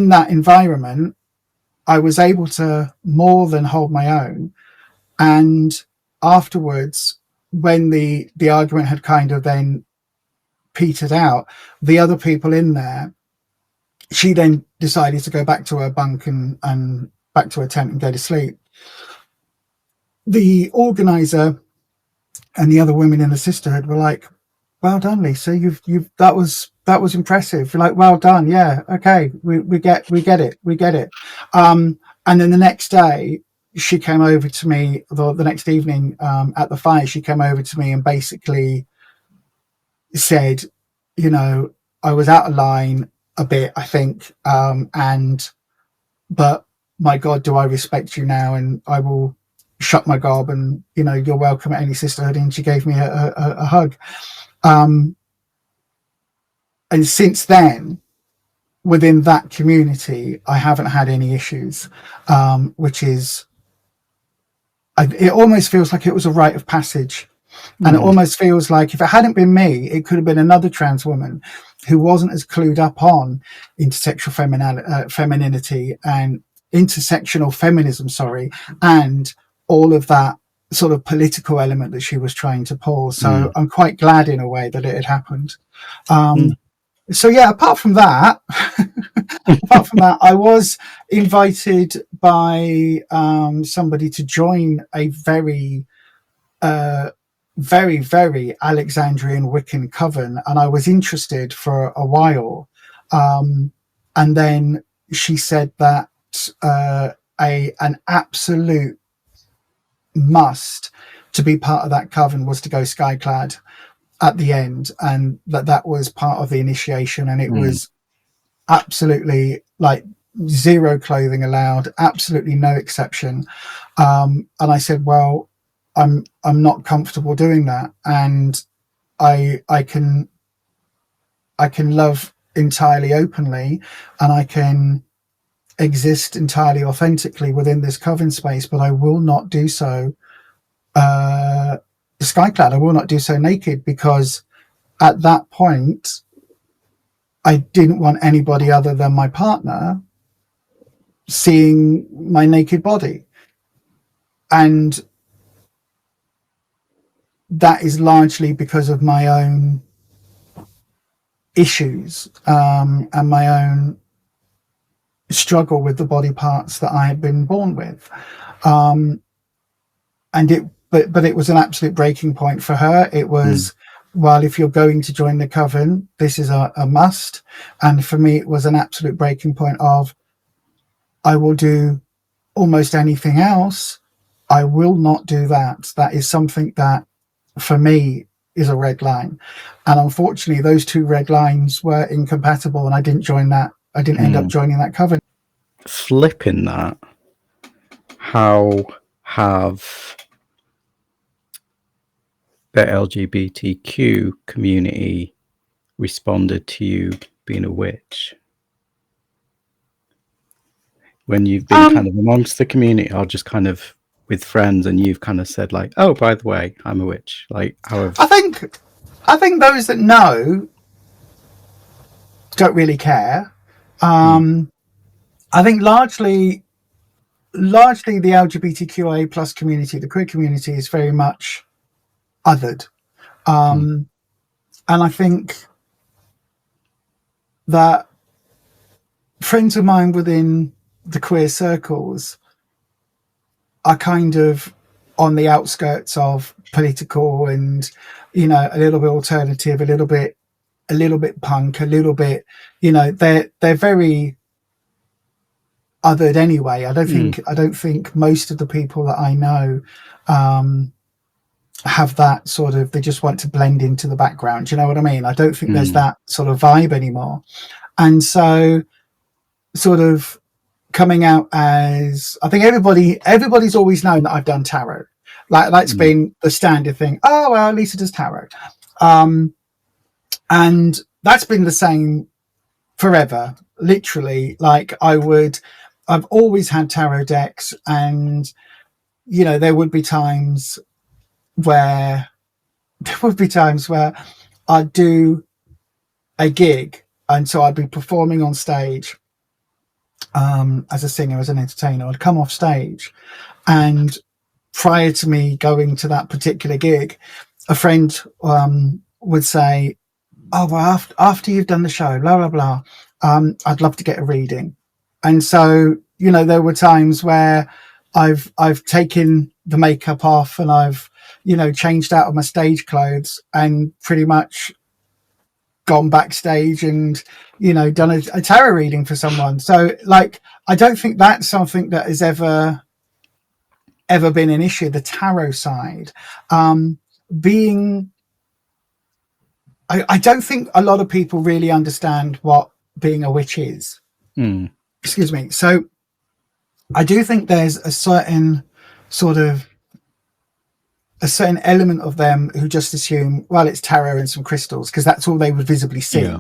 that environment, I was able to more than hold my own. And afterwards, when the argument had kind of then petered out, the other people in there, she then decided to go back to her bunk and back to her tent and go to sleep. The organizer and the other women in the sisterhood were like, well done, Lisa, you've that was impressive. You're like, well done, yeah, okay, we get it. And then the next day she came over to me, the next evening, at the fire, she came over to me and basically said, you know, I was out of line a bit, I think, but my God, do I respect you now, and I will shut my gob, and, you know, you're welcome at any sisterhood. And she gave me a hug. And since then, within that community, I haven't had any issues, which is, it almost feels like it was a rite of passage. And it almost feels like if it hadn't been me, it could have been another trans woman who wasn't as clued up on intersexual femininity and intersectional feminism, and all of that sort of political element that she was trying to pull. So I'm quite glad in a way that it had happened. So yeah, apart from that, I was invited by somebody to join a very very Alexandrian Wiccan coven, and I was interested for a while. And then she said that an absolute must to be part of that coven was to go skyclad at the end, and that was part of the initiation, and it was absolutely like zero clothing allowed, absolutely no exception. And I said, well, I'm not comfortable doing that, and I can love entirely openly, and I can exist entirely authentically within this coven space, but I will not do so skyclad, I will not do so naked, because at that point I didn't want anybody other than my partner seeing my naked body. And that is largely because of my own issues, and my own struggle with the body parts that I had been born with. And but it was an absolute breaking point for her. It was, well, if you're going to join the coven, this is a must. And for me, it was an absolute breaking point of, I will do almost anything else, I will not do that. That is something that, for me, is a red line. And unfortunately, those two red lines were incompatible, and I didn't join that. I didn't end up joining that coven. Flipping that, how have the LGBTQ community responded to you being a witch? When you've been kind of amongst the community, or just kind of with friends, and you've kind of said like, "Oh, by the way, I'm a witch." Like, however, I think those that know don't really care. I think largely the LGBTQIA plus community, the queer community, is very much othered. And I think that friends of mine within the queer circles are kind of on the outskirts of political, and, you know, a little bit alternative, a little bit punk, a little bit, you know, they're very othered anyway. I don't think most of the people that I know have that sort of, they just want to blend into the background. You know what I mean? I don't think there's that sort of vibe anymore. And so, sort of coming out as, I think everybody's always known that I've done tarot. Like, that's been the standard thing. Oh, well, Lisa does tarot. And that's been the same forever, literally. Like, I've always had tarot decks, and, you know, there would be times where I'd do a gig, and so I'd be performing on stage, as a singer, as an entertainer. I'd come off stage, and prior to me going to that particular gig, a friend would say, "Oh, well, after you've done the show, blah blah blah, I'd love to get a reading." And so, you know, there were times where I've taken the makeup off, and I've, you know, changed out of my stage clothes, and pretty much gone backstage and, you know, done a tarot reading for someone. So, like, I don't think that's something that has ever been an issue, the tarot side. I don't think a lot of people really understand what being a witch is. Excuse me. So I do think there's a certain element of them who just assume, well, it's tarot and some crystals, because that's all they would visibly see.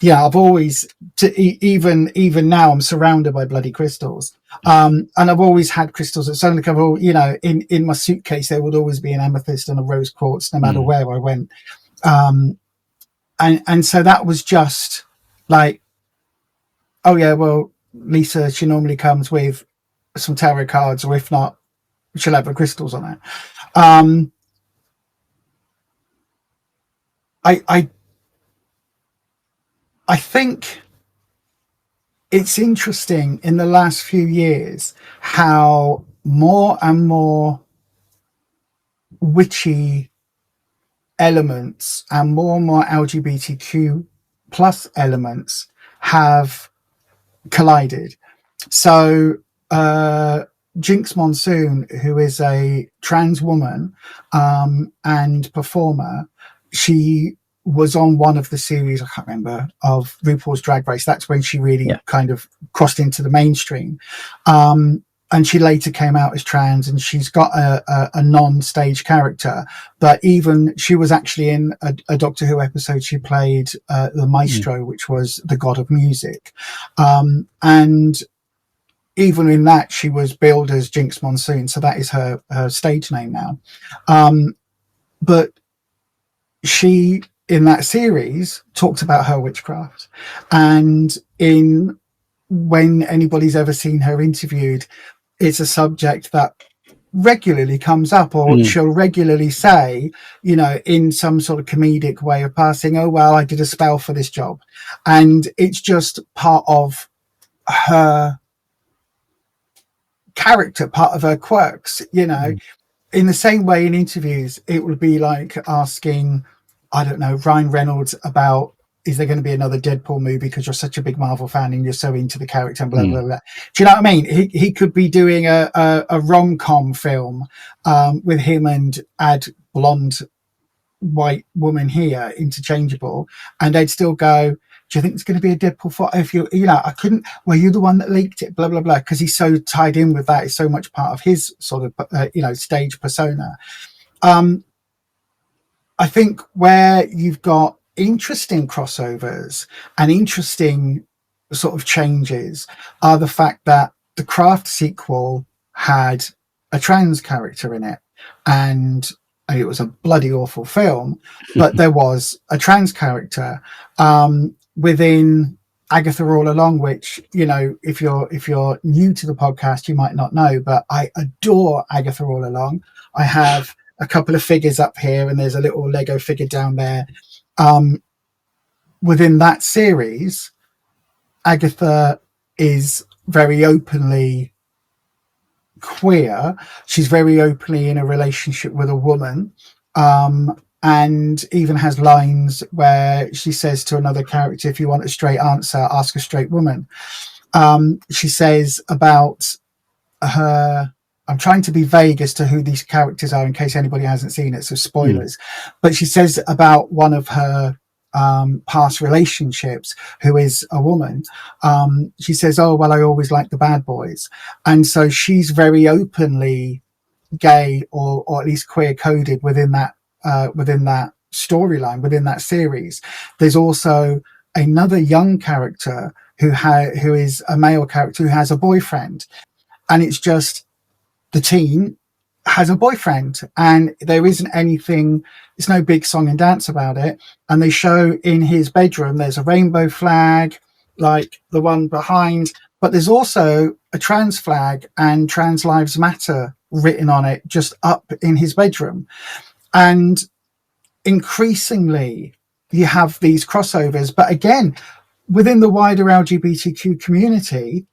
Yeah, I've always, even now, I'm surrounded by bloody crystals. And I've always had crystals at some level. You know, in my suitcase, there would always be an amethyst and a rose quartz, no matter where I went. And so that was just like, oh yeah, well, Lisa, she normally comes with some tarot cards, or if not, she'll have her crystals on it. I think it's interesting in the last few years how more and more witchy elements and more LGBTQ plus elements have collided. So Jinx Monsoon, who is a trans woman and performer, she was on one of the series, I can't remember, of RuPaul's Drag Race. That's when she really kind of crossed into the mainstream. And she later came out as trans, and she's got a non-stage character. But even she was actually in a Doctor Who episode. She played the Maestro, which was the god of music. And even in that, she was billed as Jinx Monsoon. So that is her stage name now. But she, in that series, talked about her witchcraft. And when anybody's ever seen her interviewed, it's a subject that regularly comes up, or she'll regularly say, in some sort of comedic way of passing, oh, well, I did a spell for this job. And it's just part of her character, part of her quirks, in the same way in interviews, it would be like asking, I don't know, Ryan Reynolds about, is there going to be another Deadpool movie because you're such a big Marvel fan and you're so into the character and blah, blah, blah. Do you know what I mean? He could be doing a rom-com film with him and add blonde white woman here, interchangeable, and they'd still go, do you think it's going to be a Deadpool 4? If I couldn't, were you the one that leaked it? Blah, blah, blah. Because he's so tied in with that. It's so much part of his sort of, stage persona. I think where you've got interesting crossovers and interesting sort of changes are the fact that the Craft sequel had a trans character in it, and it was a bloody awful film, but there was a trans character within Agatha All Along, which, if you're new to the podcast, you might not know, but I adore Agatha All Along. I have a couple of figures up here, and there's a little Lego figure down there. Within that series, Agatha is very openly queer. She's very openly in a relationship with a woman, and even has lines where she says to another character, if you want a straight answer, ask a straight woman. She says about her, I'm trying to be vague as to who these characters are in case anybody hasn't seen it, so spoilers, but she says about one of her past relationships, who is a woman, she says, oh, well, I always liked the bad boys. And so she's very openly gay, or at least queer coded within that storyline, within that series. There's also another young character who is a male character who has a boyfriend, and it's just the teen has a boyfriend, and there isn't anything, it's no big song and dance about it. And they show in his bedroom there's a rainbow flag like the one behind, but there's also a trans flag and Trans Lives Matter written on it just up in his bedroom. And increasingly you have these crossovers, but again, within the wider LGBTQ community,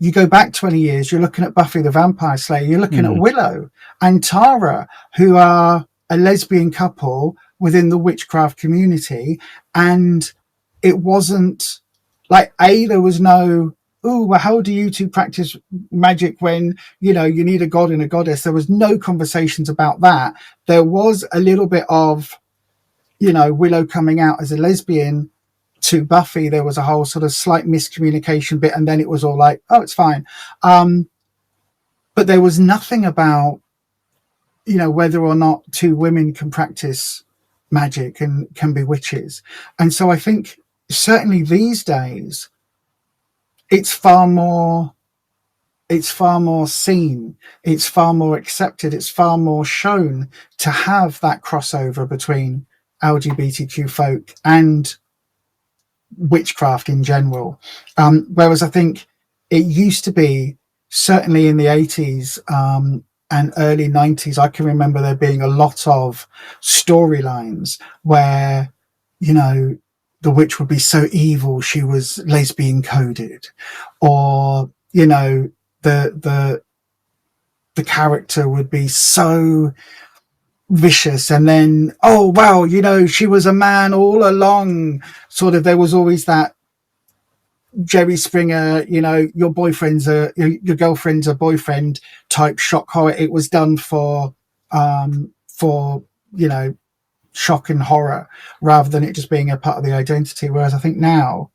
you go back 20 years, you're looking at Buffy the Vampire Slayer, you're looking at Willow and Tara, who are a lesbian couple within the witchcraft community. And it wasn't like, there was no, oh, well, how do you two practice magic when, you need a god and a goddess? There was no conversations about that. There was a little bit of, Willow coming out as a lesbian to Buffy. There was a whole sort of slight miscommunication bit, and then it was all like, oh, it's fine. But there was nothing about, whether or not two women can practice magic and can be witches. And so I think certainly these days, it's far more seen, it's far more accepted, it's far more shown to have that crossover between LGBTQ folk and witchcraft in general. Whereas I think it used to be, certainly in the 80s and early 90s, I can remember there being a lot of storylines where, the witch would be so evil she was lesbian coded, or, the character would be so vicious, and then, oh wow, she was a man all along. Sort of, there was always that Jerry Springer, your boyfriend's your girlfriend's a boyfriend type shock horror. It was done for shock and horror rather than it just being a part of the identity. Whereas I think now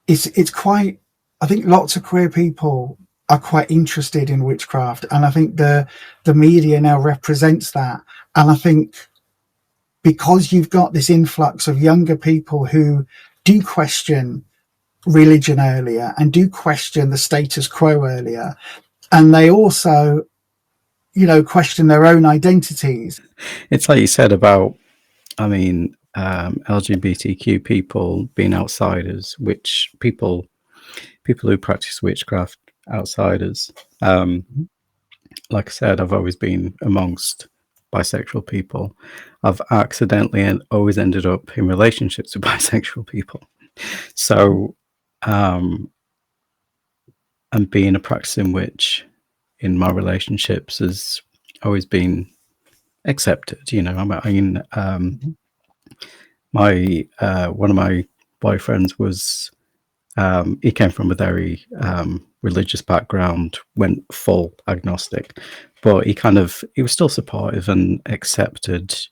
it's quite, I think lots of queer people are quite interested in witchcraft, and I think the media now represents that. And I think because you've got this influx of younger people who do question religion earlier and do question the status quo earlier, and they also, question their own identities. It's like you said about, I mean, LGBTQ people being outsiders, which people who practice witchcraft, outsiders. Like I said, I've always been amongst bisexual people. I've accidentally and always ended up in relationships with bisexual people. So, and being a practicing witch in my relationships has always been accepted. I mean, my one of my boyfriends was he came from a very religious background, went full agnostic, but he was still supportive and accepted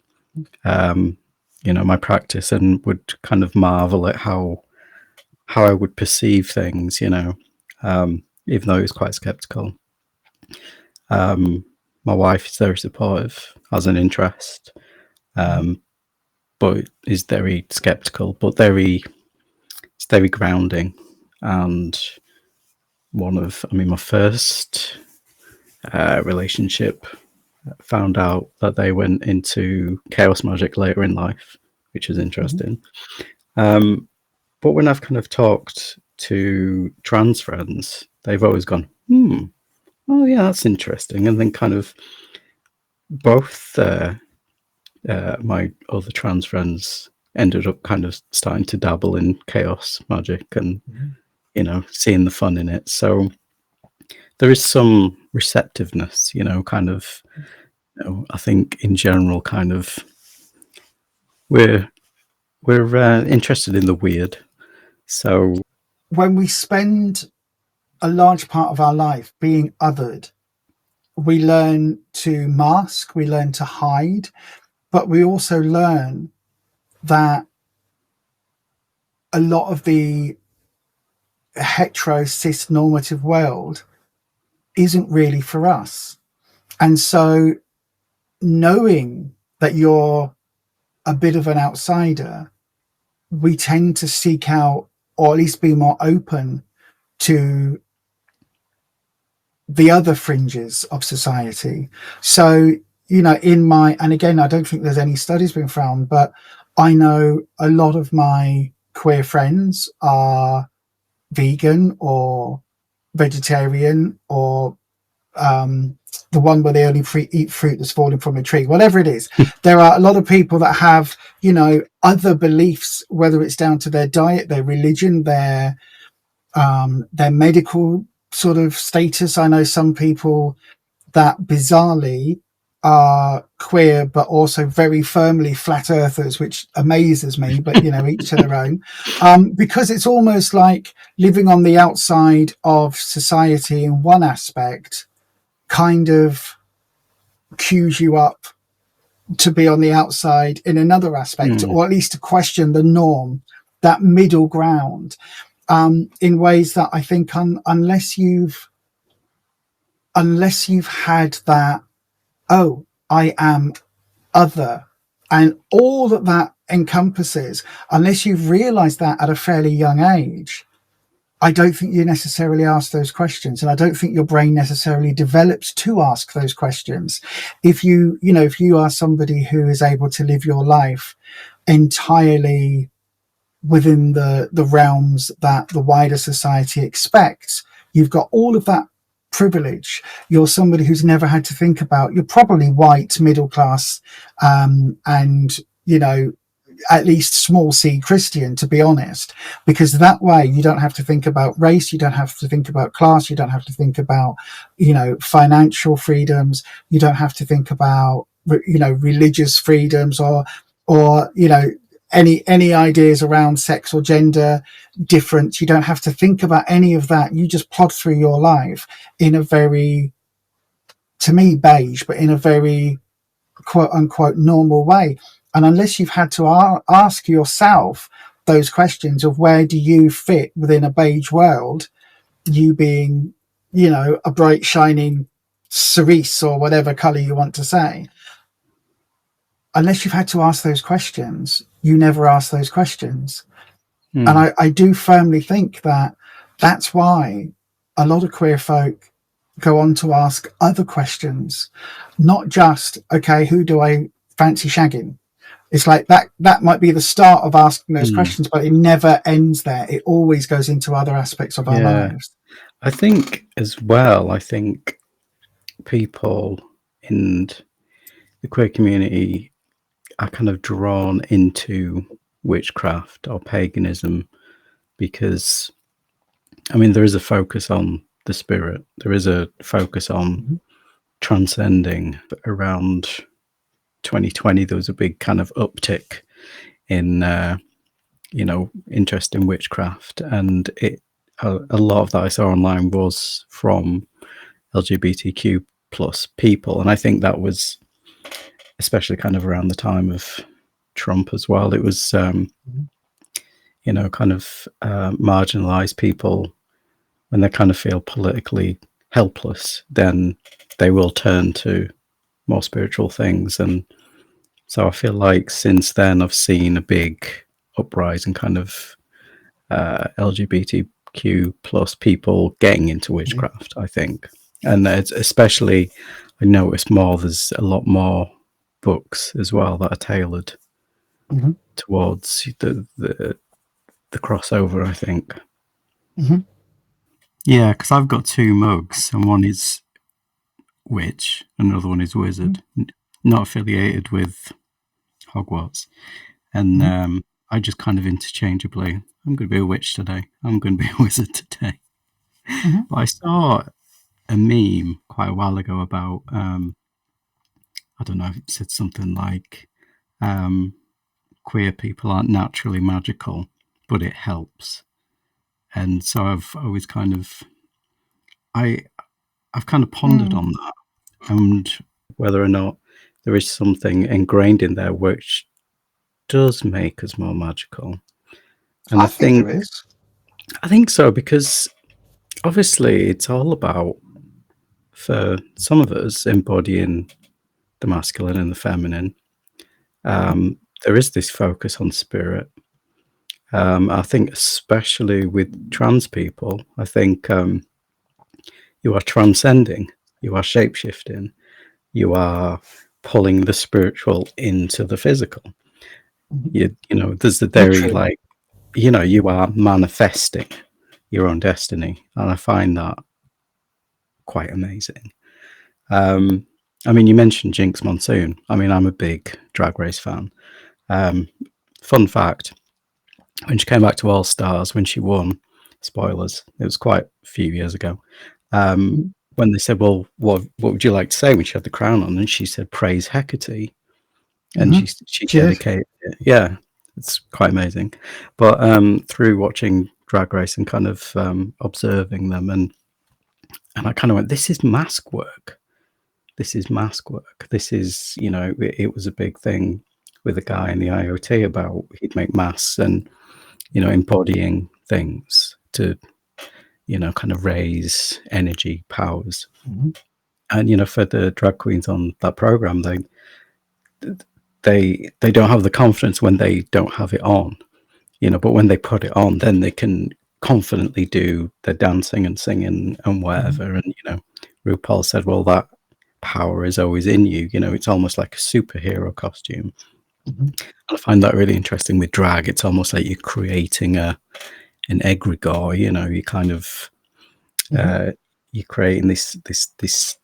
my practice, and would kind of marvel at how I would perceive things, even though he was quite skeptical. My wife is very supportive, has an interest, but is very skeptical, but it's very grounding. And my first relationship found out that they went into chaos magic later in life, which is interesting. But when I've kind of talked to trans friends, they've always gone, oh yeah, that's interesting. And then kind of both my other trans friends ended up kind of starting to dabble in chaos magic and, seeing the fun in it. So there is some receptiveness, kind of, I think in general, kind of, we're interested in the weird. So when we spend a large part of our life being othered, we learn to mask, we learn to hide, but we also learn that a lot of the hetero cis normative world isn't really for us. And so knowing that you're a bit of an outsider, we tend to seek out, or at least be more open to the other fringes of society. So, and again, I don't think there's any studies been found, but I know a lot of my queer friends are vegan or vegetarian, or the one where they only eat fruit that's falling from a tree, whatever it is. There are a lot of people that have, other beliefs, whether it's down to their diet, their religion, their medical sort of status. I know some people that bizarrely are queer, but also very firmly flat earthers, which amazes me, but each to their own. Because it's almost like living on the outside of society in one aspect kind of cues you up to be on the outside in another aspect, or at least to question the norm, that middle ground, in ways that I think unless you've had that, oh, I am other, and all that encompasses, unless you've realized that at a fairly young age, I don't think you necessarily ask those questions, and I don't think your brain necessarily develops to ask those questions. If you are somebody who is able to live your life entirely within the realms that the wider society expects, you've got all of that privilege. You're somebody who's never had to think about, you're probably white, middle class, and at least small c Christian, to be honest, because that way you don't have to think about race, you don't have to think about class, you don't have to think about financial freedoms, you don't have to think about religious freedoms, or any ideas around sex or gender difference. You don't have to think about any of that. You just plod through your life in a very, to me, beige, but in a very quote unquote normal way. And unless you've had to ask yourself those questions of where do you fit within a beige world, you being, a bright shining cerise or whatever color you want to say, unless you've had to ask those questions, you never ask those questions. And I do firmly think that that's why a lot of queer folk go on to ask other questions, not just, okay, who do I fancy shagging? It's like that might be the start of asking those Mm. questions, but it never ends there. It always goes into other aspects of our Yeah. lives. I think as well, I think people in the queer community are kind of drawn into witchcraft or paganism because, I mean, there is a focus on the spirit. There is a focus on transcending. Around 2020, there was a big kind of uptick in, interest in witchcraft, and a lot of that I saw online was from LGBTQ plus people, and I think that was especially kind of around the time of Trump as well. It was kind of marginalized people when they kind of feel politically helpless, then they will turn to more spiritual things. And so I feel like since then I've seen a big uprising kind of LGBTQ plus people getting into witchcraft, I think. And it's especially, I noticed more, there's a lot more books as well that are tailored towards the crossover, I think. Yeah, because I've got two mugs, and one is witch, and another one is wizard, not affiliated with Hogwarts. And I just kind of interchangeably, I'm going to be a witch today, I'm going to be a wizard today. But I saw a meme quite a while ago about, I don't know, it said something like, queer people aren't naturally magical, but it helps. And so I've always kind of, I've kind of pondered on that, and whether or not there is something ingrained in there which does make us more magical. And I think there is. I think so, because obviously it's all about, for some of us, embodying the masculine and the feminine. There is this focus on spirit. I think especially with trans people, I think you are transcending, you are shapeshifting, you are pulling the spiritual into the physical. There's the very, Literally. like, you are manifesting your own destiny, and I find that quite amazing. I mean, you mentioned Jinx Monsoon. I mean, I'm a big Drag Race fan. Fun fact: when she came back to All Stars, when she won, spoilers, it was quite a few years ago. When they said, "Well, what would you like to say?" when she had the crown on, and she said, "Praise Hecate," and she dedicated it. Yeah, it's quite amazing. But through watching Drag Race and kind of observing them, and I kind of went, "This is mask work. This is mask work. This is, it was a big thing with a guy in the IoT about he'd make masks and, embodying things to, kind of raise energy powers." And, for the drag queens on that program, they don't have the confidence when they don't have it on, but when they put it on, then they can confidently do their dancing and singing and whatever. And, RuPaul said, well, that power is always in you. It's almost like a superhero costume. And I find that really interesting with drag. It's almost like you're creating an egregore. You kind of you're creating this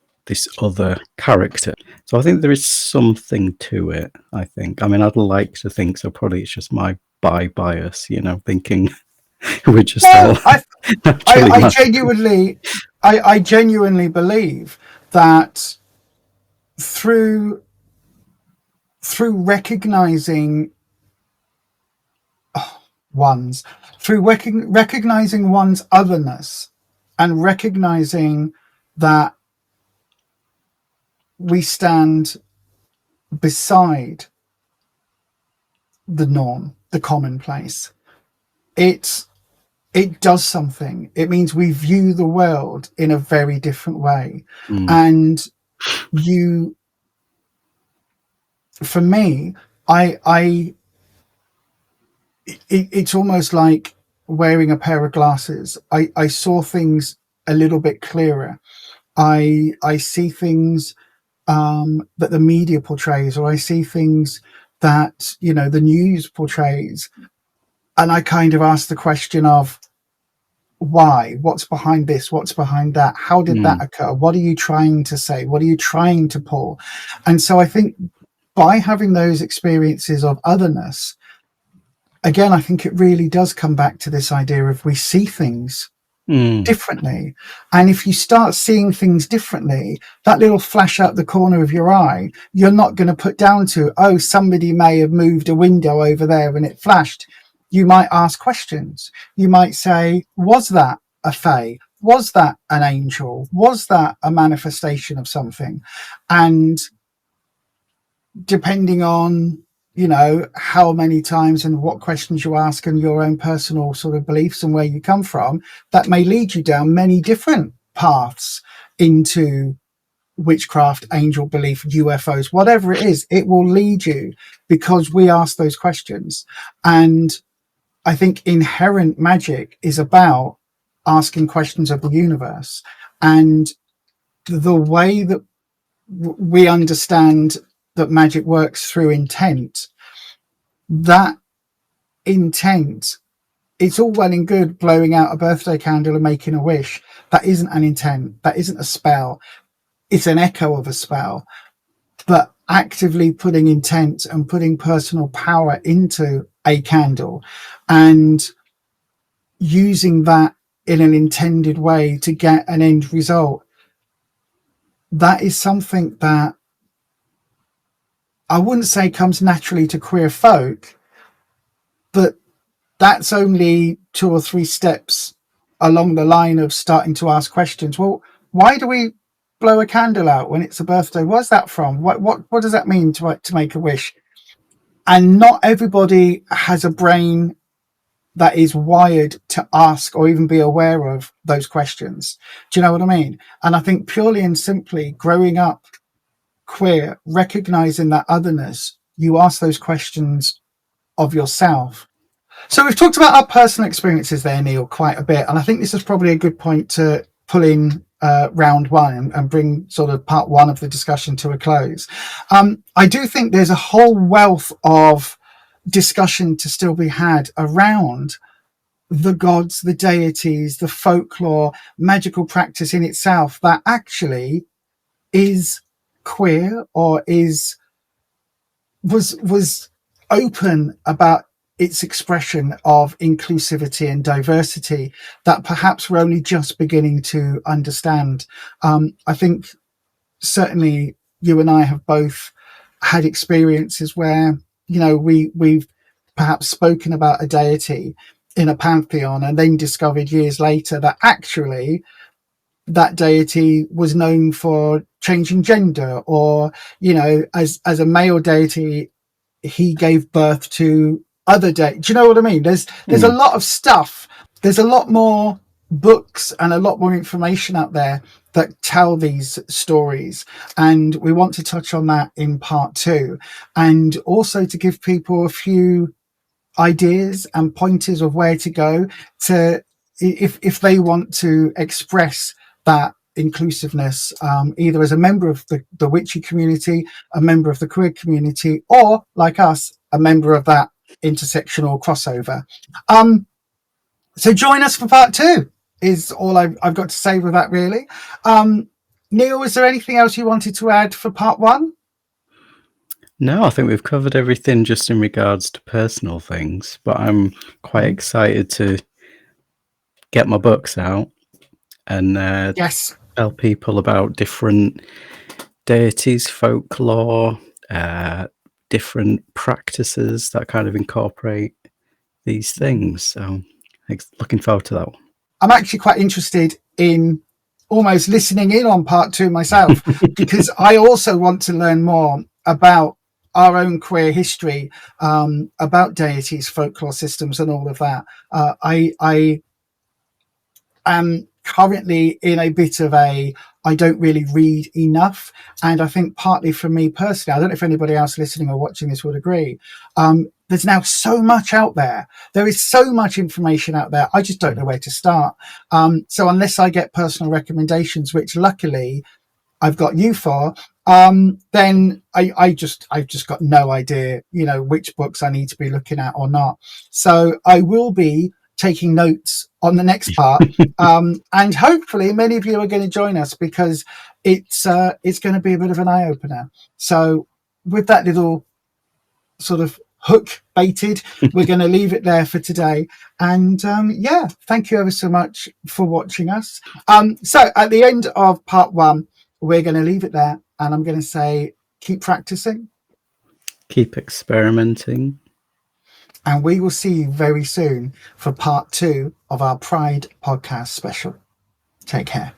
other character. So I think there is something to it. I think. I mean, I'd like to think so. Probably it's just my bias. Thinking we're just all naturally. I genuinely believe that through recognizing recognizing one's otherness, and recognizing that we stand beside the norm, the commonplace, it does something. It means we view the world in a very different way. And for me, it's almost like wearing a pair of glasses. I saw things a little bit clearer. I see things that the media portrays, or I see things that, you know, the news portrays, and I kind of ask the question of why, what's behind this, what's behind that, how did that occur, what are you trying to say, what are you trying to pull? And so I think by having those experiences of otherness, again, I think it really does come back to this idea of we see things differently. And if you start seeing things differently, that little flash out the corner of your eye, you're not going to put down to, oh, somebody may have moved a window over there and it flashed. You might ask questions. You might say, was that a fae? Was that an angel? Was that a manifestation of something? And depending on, you know, how many times and what questions you ask and your own personal sort of beliefs and where you come from, that may lead you down many different paths into witchcraft, angel belief, UFOs, whatever it is. It will lead you because we ask those questions. And I think inherent magic is about asking questions of the universe. And the way that we understand that magic works through intent, that intent, it's all well and good blowing out a birthday candle and making a wish. That isn't an intent. That isn't a spell. It's an echo of a spell. But actively putting intent and putting personal power into a candle and using that in an intended way to get an end result, that is something that I wouldn't say comes naturally to queer folk, but that's only 2 or 3 steps along the line of starting to ask questions. Well, why do we blow a candle out when it's a birthday? Where's that from? What does that mean to make a wish? And not everybody has a brain that is wired to ask or even be aware of those questions. Do you know what I mean? And I think purely and simply growing up queer, recognizing that otherness, you ask those questions of yourself. So we've talked about our personal experiences there, Neil, quite a bit. And I think this is probably a good point to pull in round one and bring sort of part one of the discussion to a close. I do think there's a whole wealth of discussion to still be had around the gods, the deities, the folklore, magical practice in itself that actually is queer or was open about its expression of inclusivity and diversity that perhaps we're only just beginning to understand. I think certainly you and I have both had experiences where, you know, we've perhaps spoken about a deity in a pantheon and then discovered years later that actually that deity was known for changing gender, or, you know, as a male deity, he gave birth to other deities. Do you know what I mean? There's a lot of stuff. There's a lot more books and a lot more information out there that tell these stories, and we want to touch on that in part 2, and also to give people a few ideas and pointers of where to go to if they want to express that inclusiveness, either as a member of the witchy community, a member of the queer community, or like us, a member of that intersectional crossover. So join us for part 2 is all I've got to say with that, really. Neil, is there anything else you wanted to add for part 1? No, I think we've covered everything just in regards to personal things, but I'm quite excited to get my books out and Yes. tell people about different deities, folklore, different practices that kind of incorporate these things. So looking forward to that one. I'm actually quite interested in almost listening in on part 2 myself, because I also want to learn more about our own queer history, about deities, folklore systems, and all of that. I am currently in a bit of a, I don't really read enough. And I think partly for me personally, I don't know if anybody else listening or watching this would agree. There's now so much out there. There is so much information out there. I just don't know where to start. So unless I get personal recommendations, which luckily I've got you for, then I've just got no idea, which books I need to be looking at or not. So I will be taking notes on the next part, and hopefully many of you are going to join us, because it's going to be a bit of an eye opener. So with that little sort of hook baited, we're going to leave it there for today. And thank you ever so much for watching us. So at the end of part 1, we're going to leave it there, and I'm going to say keep practicing, keep experimenting, and we will see you very soon for part 2 of our Pride podcast special. Take care.